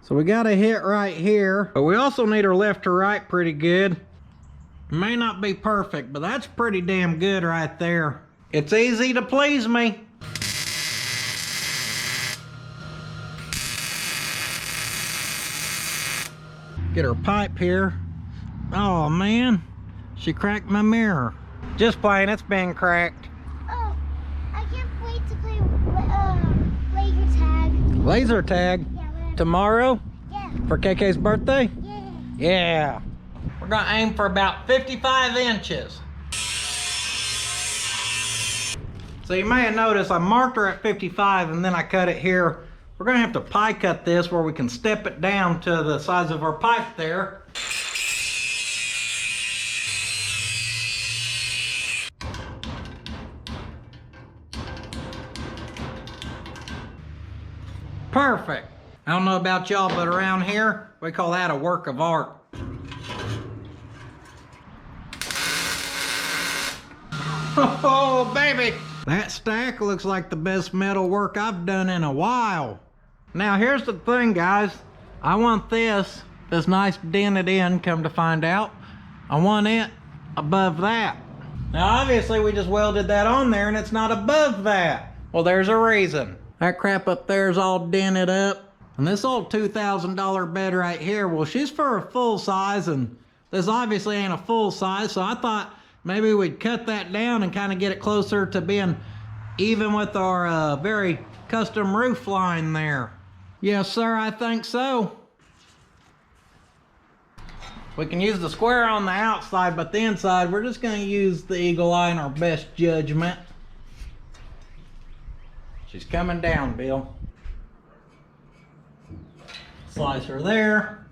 [SPEAKER 1] So we got a hit right here, but we also need her left to right pretty good. May not be perfect, but that's pretty damn good right there. It's easy to please me. Get her pipe here. Oh man, she cracked my mirror. Just playing, it's been cracked.
[SPEAKER 4] Oh, I can't wait to play laser tag.
[SPEAKER 1] Laser tag?
[SPEAKER 4] Yeah,
[SPEAKER 1] tomorrow?
[SPEAKER 4] Yeah.
[SPEAKER 1] For KK's birthday?
[SPEAKER 4] Yeah.
[SPEAKER 1] Yeah. We're gonna aim for about 55 inches. So you may have noticed I marked her at 55 and then I cut it here. We're gonna have to pie cut this where we can step it down to the size of our pipe there. Perfect. I don't know about y'all, but around here, we call that a work of art. Oh, baby, That stack looks like the best metal work I've done in a while. Now here's the thing, guys. I want this nice dented in, come to find out. I want it above that. Now obviously we just welded that on there and it's not above that. Well, there's a reason. That crap up there is all dented up. And this old $2,000 bed right here, well, she's for a full size and this obviously ain't a full size, so I thought maybe we'd cut that down and kind of get it closer to being even with our very custom roof line there. Yes, sir, I think so. We can use the square on the outside, but the inside, we're just going to use the eagle eye in our best judgment. She's coming down, Bill. Slice her there.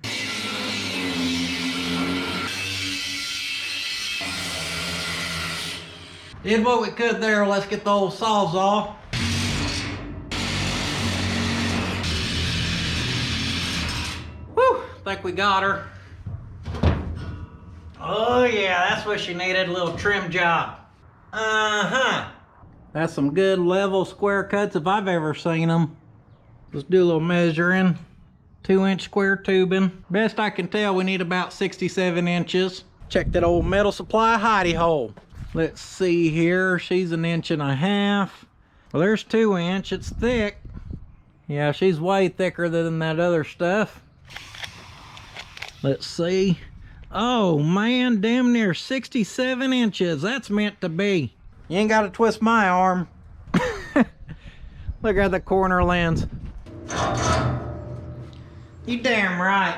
[SPEAKER 1] Did what we could there. Let's get the old saws off. Whew, think we got her. Oh yeah, that's what she needed, a little trim job. Uh-huh. That's some good level square cuts if I've ever seen them. Let's do a little measuring. 2-inch square tubing. Best I can tell, we need about 67 inches. Check that old metal supply hidey hole. Let's see here, she's 1.5 inches. Well, there's 2 inch, it's thick. Yeah, she's way thicker than that other stuff. Let's see. Oh man, damn near 67 inches. That's meant to be. You ain't gotta twist my arm. Look at the corner lens. You damn right.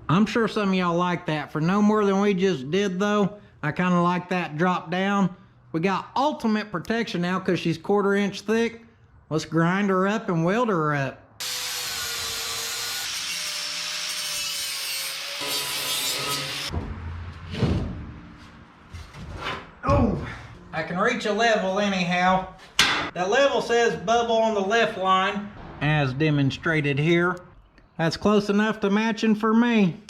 [SPEAKER 1] I'm sure some of y'all like that. For no more than we just did though, I kind of like that drop down. We got ultimate protection now because she's 1/4 inch thick. Let's grind her up and weld her up. Oh, I can reach a level anyhow. That level says bubble on the left line, as demonstrated here. That's close enough to matching for me.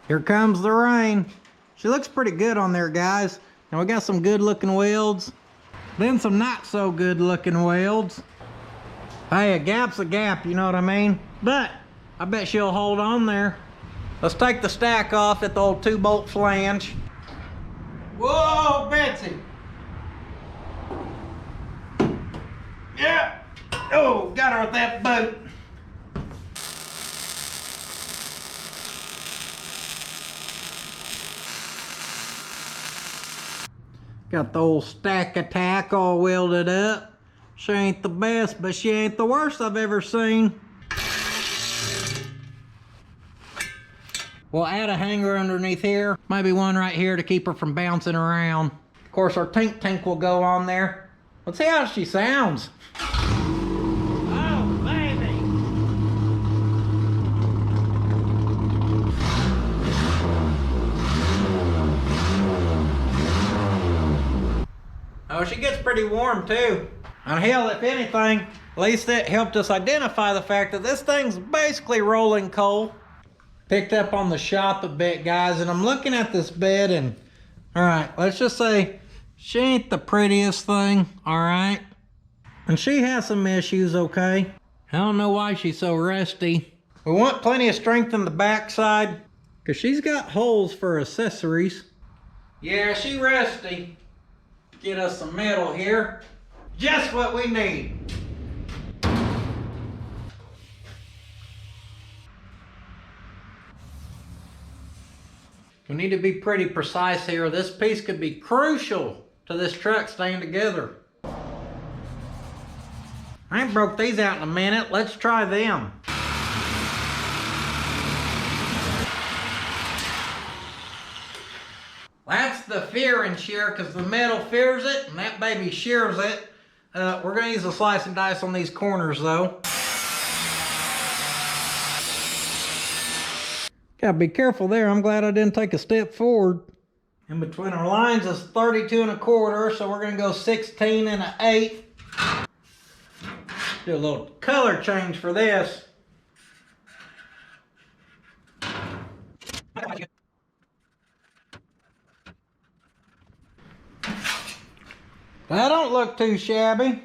[SPEAKER 1] Here comes the rain. She looks pretty good on there, guys. And we got some good looking welds, then some not so good looking welds. Hey, a gap's a gap, you know what I mean? But I bet she'll hold on there. Let's take the stack off at the old 2-bolt flange. Whoa, Betsy. Yeah. Oh, got her with that boot. Got the old stack attack all welded up. She ain't the best, but she ain't the worst I've ever seen. We'll add a hanger underneath here. Maybe one right here to keep her from bouncing around. Of course, our tank will go on there. Let's see how she sounds. Oh, baby. Oh, she gets pretty warm too. And hell, if anything, at least it helped us identify the fact that this thing's basically rolling coal. Picked up on the shop a bit, guys, and I'm looking at this bed and, all right, let's just say she ain't the prettiest thing, all right? And she has some issues, okay? I don't know why she's so rusty. We want plenty of strength in the backside because she's got holes for accessories. Yeah, she rusty. Get us some metal here. Just what we need. We need to be pretty precise here. This piece could be crucial to this truck staying together. I ain't broke these out in a minute. Let's try them. That's the fear and shear because the metal fears it and that baby shears it. We're gonna use a slice and dice on these corners though. Gotta be careful there. I'm glad I didn't take a step forward. In between our lines is 32 1/4, so we're gonna go 16 1/8. Do a little color change for this. That don't look too shabby.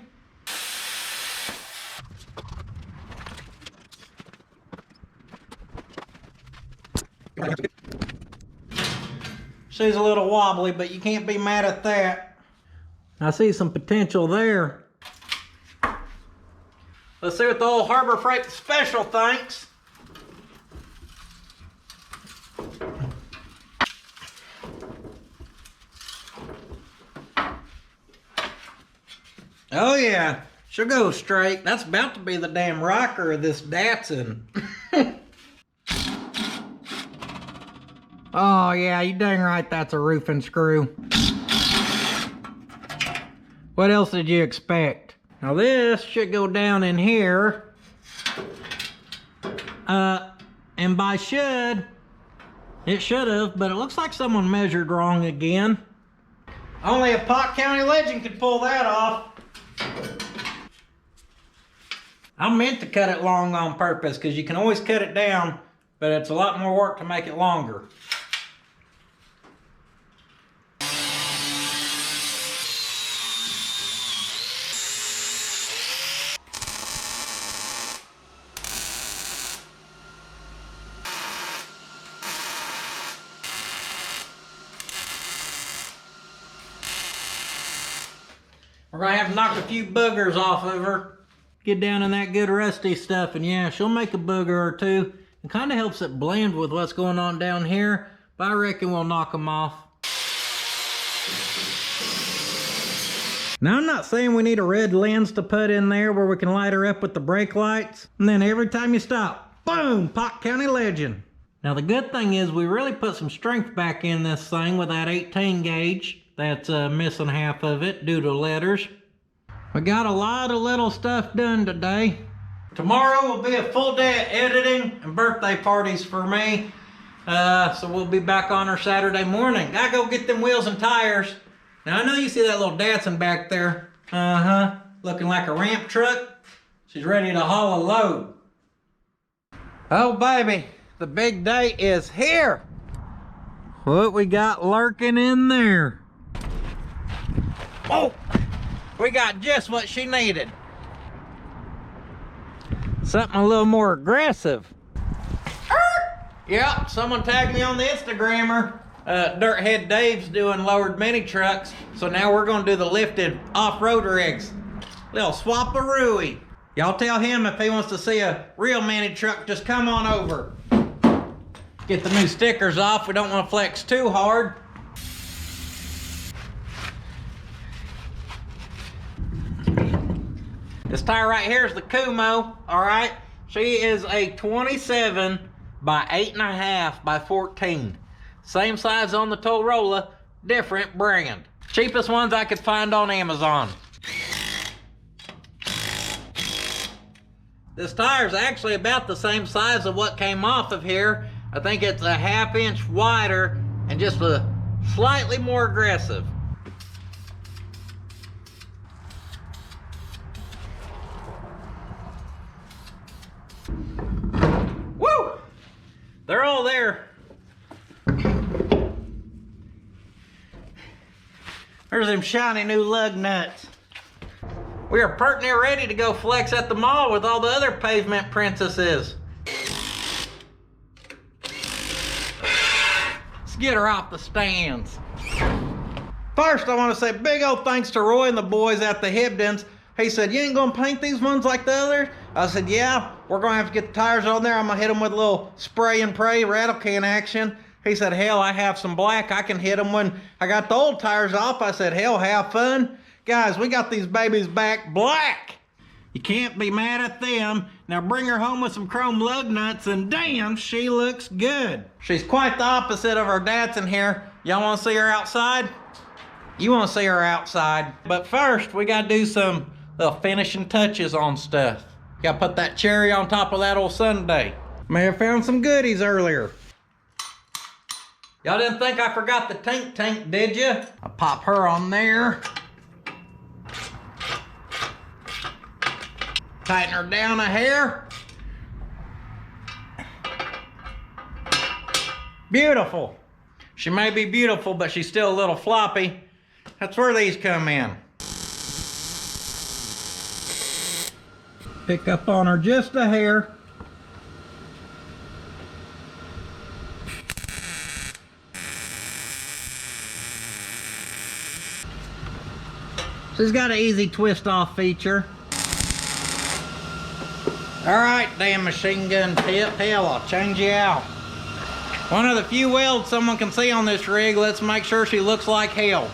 [SPEAKER 1] She's a little wobbly, but you can't be mad at that. I see some potential there. Let's see what the old Harbor Freight Special thinks. Oh yeah, she'll go straight. That's about to be the damn rocker of this Datsun. Oh yeah, you dang right that's a roofing screw. What else did you expect? Now this should go down in here. And by should, it should have, but it looks like someone measured wrong again. Only a Pot County legend could pull that off. I meant to cut it long on purpose because you can always cut it down, but it's a lot more work to make it longer. We're gonna have to knock a few boogers off of her. Get down in that good rusty stuff, and yeah, she'll make a booger or two. It kind of helps it blend with what's going on down here, but I reckon we'll knock them off. Now I'm not saying we need a red lens to put in there where we can light her up with the brake lights, and then every time you stop, boom, Pot County legend. Now the good thing is we really put some strength back in this thing with that 18 gauge. That's missing half of it due to letters. We got a lot of little stuff done today. Tomorrow will be a full day of editing and birthday parties for me. So we'll be back on her Saturday morning. Gotta go get them wheels and tires. Now I know you see that little Datsun back there. Looking like a ramp truck. She's ready to haul a load. Oh baby, the big day is here. What we got lurking in there? Oh, we got just what she needed. Something a little more aggressive. Yep, someone tagged me on the Instagrammer. Dirthead Dave's doing lowered mini trucks, so now we're gonna do the lifted off-road rigs. Little swap-a-rooey. Y'all tell him if he wants to see a real mini truck, just come on over. Get the new stickers off, we don't want to flex too hard. This tire right here is the Kumo, all right? She is a 27 by 8.5 by 14. Same size on the Torola, different brand. Cheapest ones I could find on Amazon. This tire is actually about the same size of what came off of here. I think it's a 1/2 inch wider and just a slightly more aggressive. Woo! They're all there. There's them shiny new lug nuts. We are pert near ready to go flex at the mall with all the other pavement princesses. Let's get her off the stands. First, I want to say big old thanks to Roy and the boys at the Hibdens. He said, you ain't gonna paint these ones like the others? I said, yeah, we're gonna have to get the tires on there. I'm gonna hit them with a little spray and pray rattle can action. He said, hell, I have some black. I can hit them when I got the old tires off. I said, hell, have fun. Guys, we got these babies back black. You can't be mad at them. Now bring her home with some chrome lug nuts and damn, she looks good. She's quite the opposite of our Datsun here. Y'all wanna see her outside? You wanna see her outside. But first, we gotta do some little finishing touches on stuff. Gotta put that cherry on top of that old sundae. May have found some goodies earlier. Y'all didn't think I forgot the tank, did you? I'll pop her on there. Tighten her down a hair. Beautiful. She may be beautiful, but she's still a little floppy. That's where these come in. Pick up on her just a hair. She's got an easy twist off feature. Alright, damn machine gun tip. Hell, I'll change you out. One of the few welds someone can see on this rig. Let's make sure she looks like hell.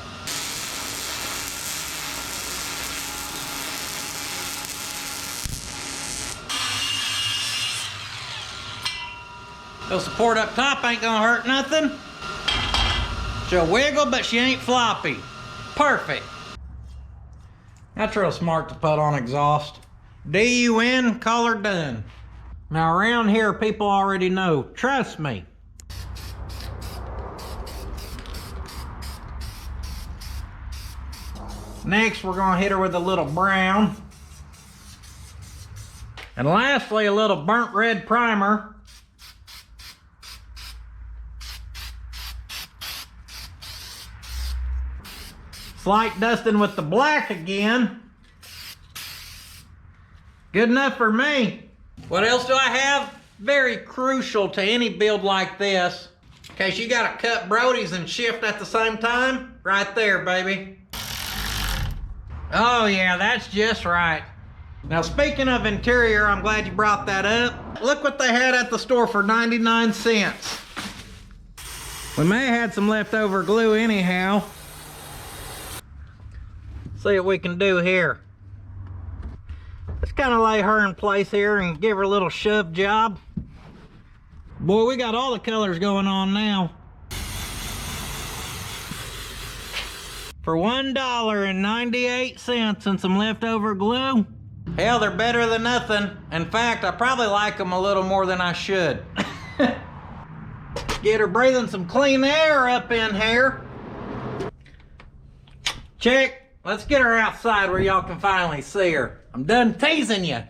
[SPEAKER 1] The support up top ain't gonna hurt nothing. She'll wiggle, but she ain't floppy. Perfect. That's real smart to put on exhaust. DUN, color done. Now around here, people already know. Trust me. Next, we're gonna hit her with a little brown. And lastly, a little burnt red primer. Slight dusting with the black again. Good enough for me. What else do I have? Very crucial to any build like this. In case you gotta cut Brodies and shift at the same time, right there, baby. Oh yeah, that's just right. Now speaking of interior, I'm glad you brought that up. Look what they had at the store for 99 cents. We may have had some leftover glue anyhow. See what we can do here. Let's kind of lay her in place here and give her a little shove job. Boy, we got all the colors going on now. For $1.98 and some leftover glue. Hell, they're better than nothing. In fact, I probably like them a little more than I should. Get her breathing some clean air up in here. Check. Let's get her outside where y'all can finally see her. I'm done teasing you.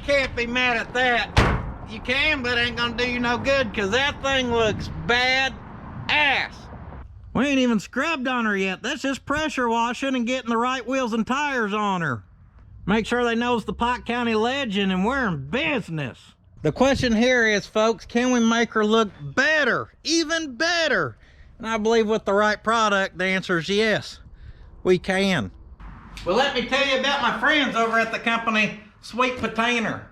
[SPEAKER 1] Can't be mad at that. You can, but it ain't gonna do you no good because that thing looks bad ass. We ain't even scrubbed on her yet. That's just pressure washing and getting the right wheels and tires on her. Make sure they know it's the Pike County legend and we're in business. The question here is, folks, can we make her look better, even better? And I believe with the right product, the answer is yes, we can. Well, let me tell you about my friends over at the company Sweet Patina.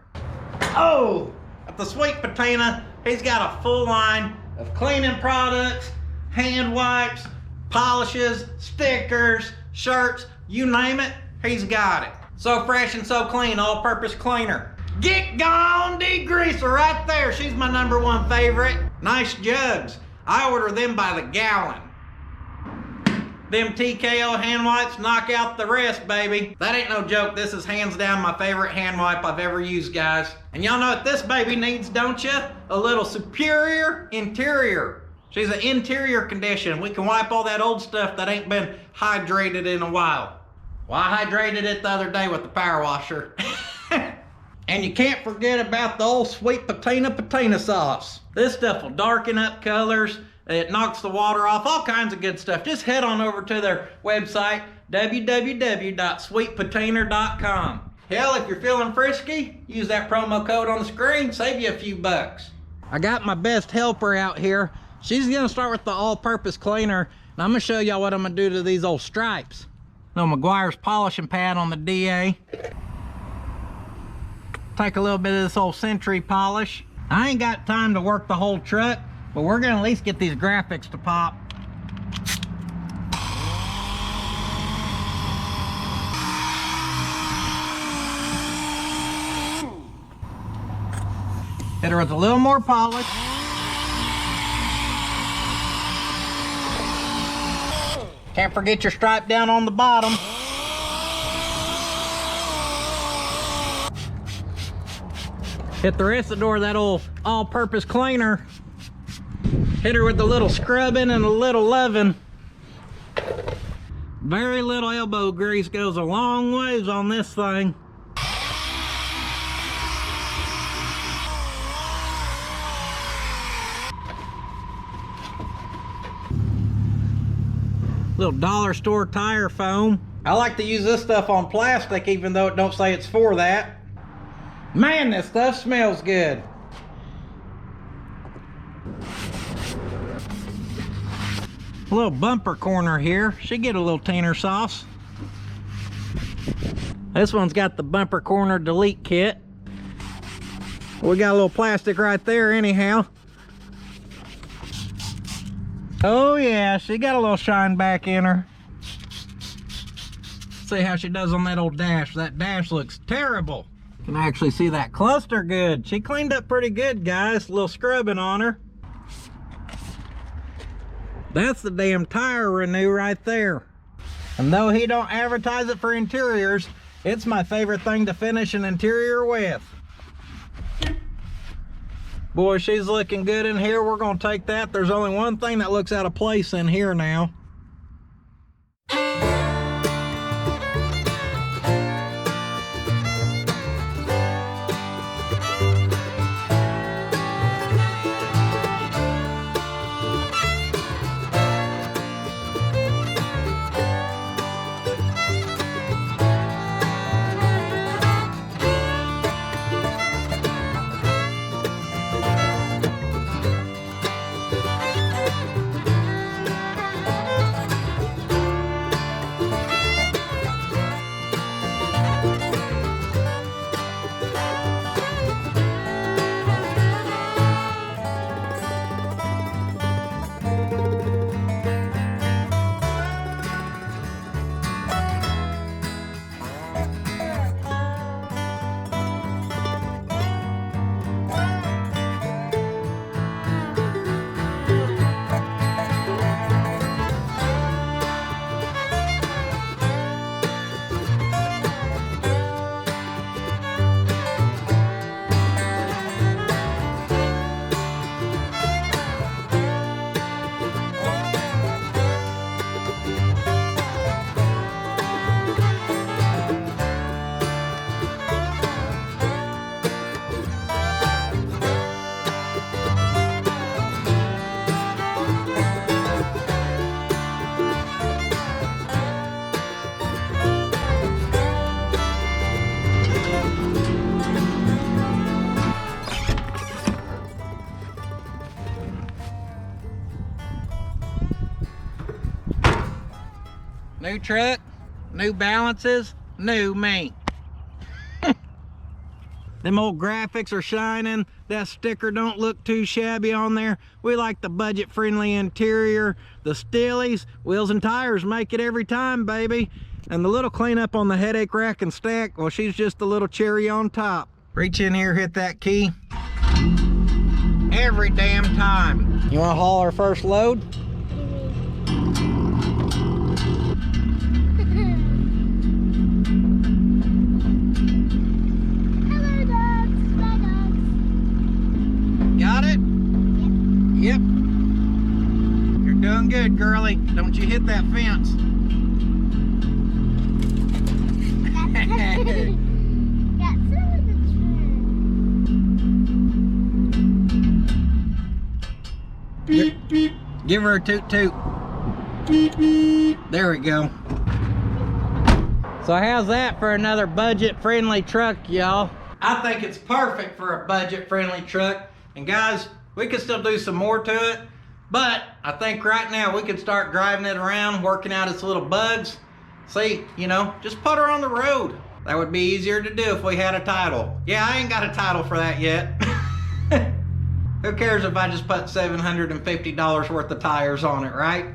[SPEAKER 1] Oh, at the Sweet Patina, he's got a full line of cleaning products, hand wipes, polishes, stickers, shirts, you name it, he's got it. So fresh and so clean, all-purpose cleaner. Get Gone Degreaser right there. She's my #1 favorite. Nice jugs. I order them by the gallon. Them TKO hand wipes knock out the rest, baby. That ain't no joke. This is hands down my favorite hand wipe I've ever used, guys. And y'all know what this baby needs, don't you? A little superior interior. She's an interior condition. We can wipe all that old stuff that ain't been hydrated in a while. Well, I hydrated it the other day with the power washer. And you can't forget about the old Sweet Patina sauce. This stuff will darken up colors. It knocks the water off, all kinds of good stuff. Just head on over to their website, www.sweetpatina.com. Hell, if you're feeling frisky, use that promo code on the screen, save you a few bucks. I got my best helper out here. She's gonna start with the all-purpose cleaner, and I'm gonna show y'all what I'm gonna do to these old stripes. No McGuire's polishing pad on the DA. Take a little bit of this old Century polish. I ain't got time to work the whole truck, but we're gonna at least get these graphics to pop. Hit her with a little more polish. Can't forget your stripe down on the bottom. Hit the rest of the door with that old all-purpose cleaner. Hit her with a little scrubbing and a little loving. Very little elbow grease goes a long ways on this thing. Little dollar store tire foam. I like to use this stuff on plastic even though it don't say it's for that. Man, this stuff smells good. A little bumper corner here. Should get a little teener sauce. This one's got the bumper corner delete kit. We got a little plastic right there anyhow. Oh yeah, she got a little shine back in her. See how she does on that old dash. That dash looks terrible. Can actually see that cluster good. She cleaned up pretty good, guys. A little scrubbing on her. That's the damn tire renew right there. And though he don't advertise it for interiors, it's my favorite thing to finish an interior with. Boy, she's looking good in here. We're gonna take that. There's only one thing that looks out of place in here now. New truck, new balances, new me. Them old graphics are shining. That sticker don't look too shabby on there. We like the budget-friendly interior. The Stillies, wheels and tires make it every time, baby. And the little cleanup on the headache rack and stack, well, she's just a little cherry on top. Reach in here, hit that key. Every damn time. You wanna haul our first load? Got it? Yep. You're doing good, girlie. Don't you hit that fence.
[SPEAKER 4] Got some of the trim.
[SPEAKER 1] Give her a toot toot. There we go. So how's that for another budget-friendly truck, y'all? I think it's perfect for a budget-friendly truck. And guys, we could still do some more to it, but I think right now we could start driving it around, working out its little bugs. See, you know, just put her on the road. That would be easier to do if we had a title. Yeah, I ain't got a title for that yet. Who cares if I just put $750 worth of tires on it, right?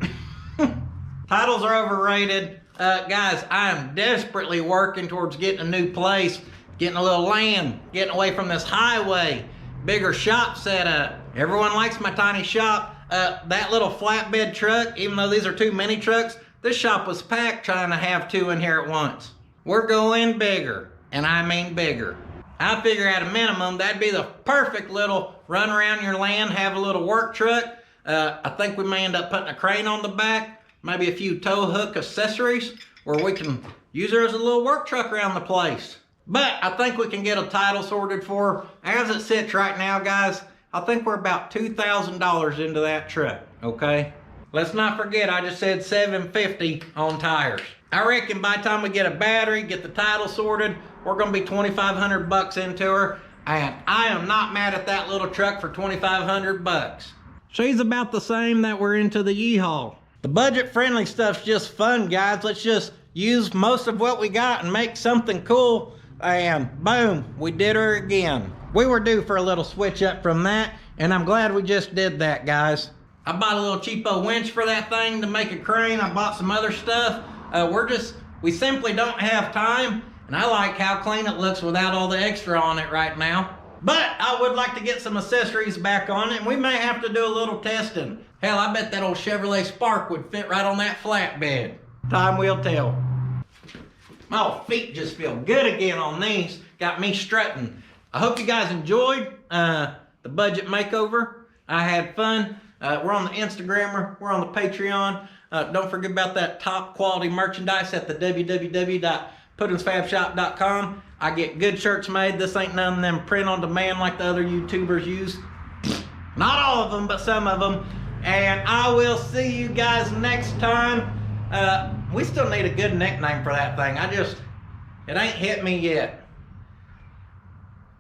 [SPEAKER 1] Titles are overrated. Guys, I am desperately working towards getting a new place, getting a little land, getting away from this highway. Bigger shop setup. Everyone likes my tiny shop. That little flatbed truck, even though these are two mini trucks, this shop was packed trying to have two in here at once. We're going bigger, and I mean bigger. I figure at a minimum, that'd be the perfect little run around your land, have a little work truck. I think we may end up putting a crane on the back, maybe a few tow hook accessories where we can use her as a little work truck around the place. But I think we can get a title sorted for her. As it sits right now, guys, I think we're about $2,000 into that truck, okay? Let's not forget, I just said $750 on tires. I reckon by the time we get a battery, get the title sorted, we're gonna be $2,500 into her. And I am not mad at that little truck for $2,500. She's about the same that we're into the U-Haul. The budget-friendly stuff's just fun, guys. Let's just use most of what we got and make something cool. And boom, we did her again. We were due for a little switch up from that, and I'm glad we just did that, guys. I bought a little cheapo winch for that thing to make a crane. I bought some other stuff. We simply don't have time, and I like how clean it looks without all the extra on it right now. But I would like to get some accessories back on it, and we may have to do a little testing. Hell, I bet that old Chevrolet Spark would fit right on that flatbed. Time will tell. My feet just feel good again on these. Got me strutting. I hope you guys enjoyed the budget makeover. I had fun. We're on the Instagrammer. We're on the Patreon. Don't forget about that top quality merchandise at the www.puddinsfabshop.com. I get good shirts made. This ain't none of them print on demand like the other YouTubers use. Not all of them, but some of them. And I will see you guys next time. We still need a good nickname for that thing. It ain't hit me yet.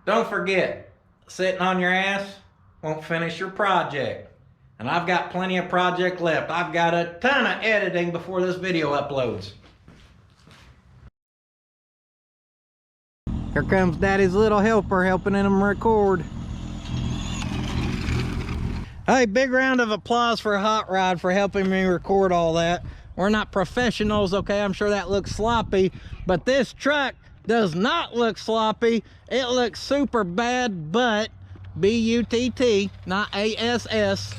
[SPEAKER 1] Don't forget, sitting on your ass won't finish your project. And I've got plenty of project left. I've got a ton of editing before this video uploads. Here comes Daddy's little helper helping him record. Hey, big round of applause for Hot Rod for helping me record all that. We're not professionals, okay? I'm sure that looks sloppy, but this truck does not look sloppy. It looks super bad, but B-U-T-T, not A-S-S.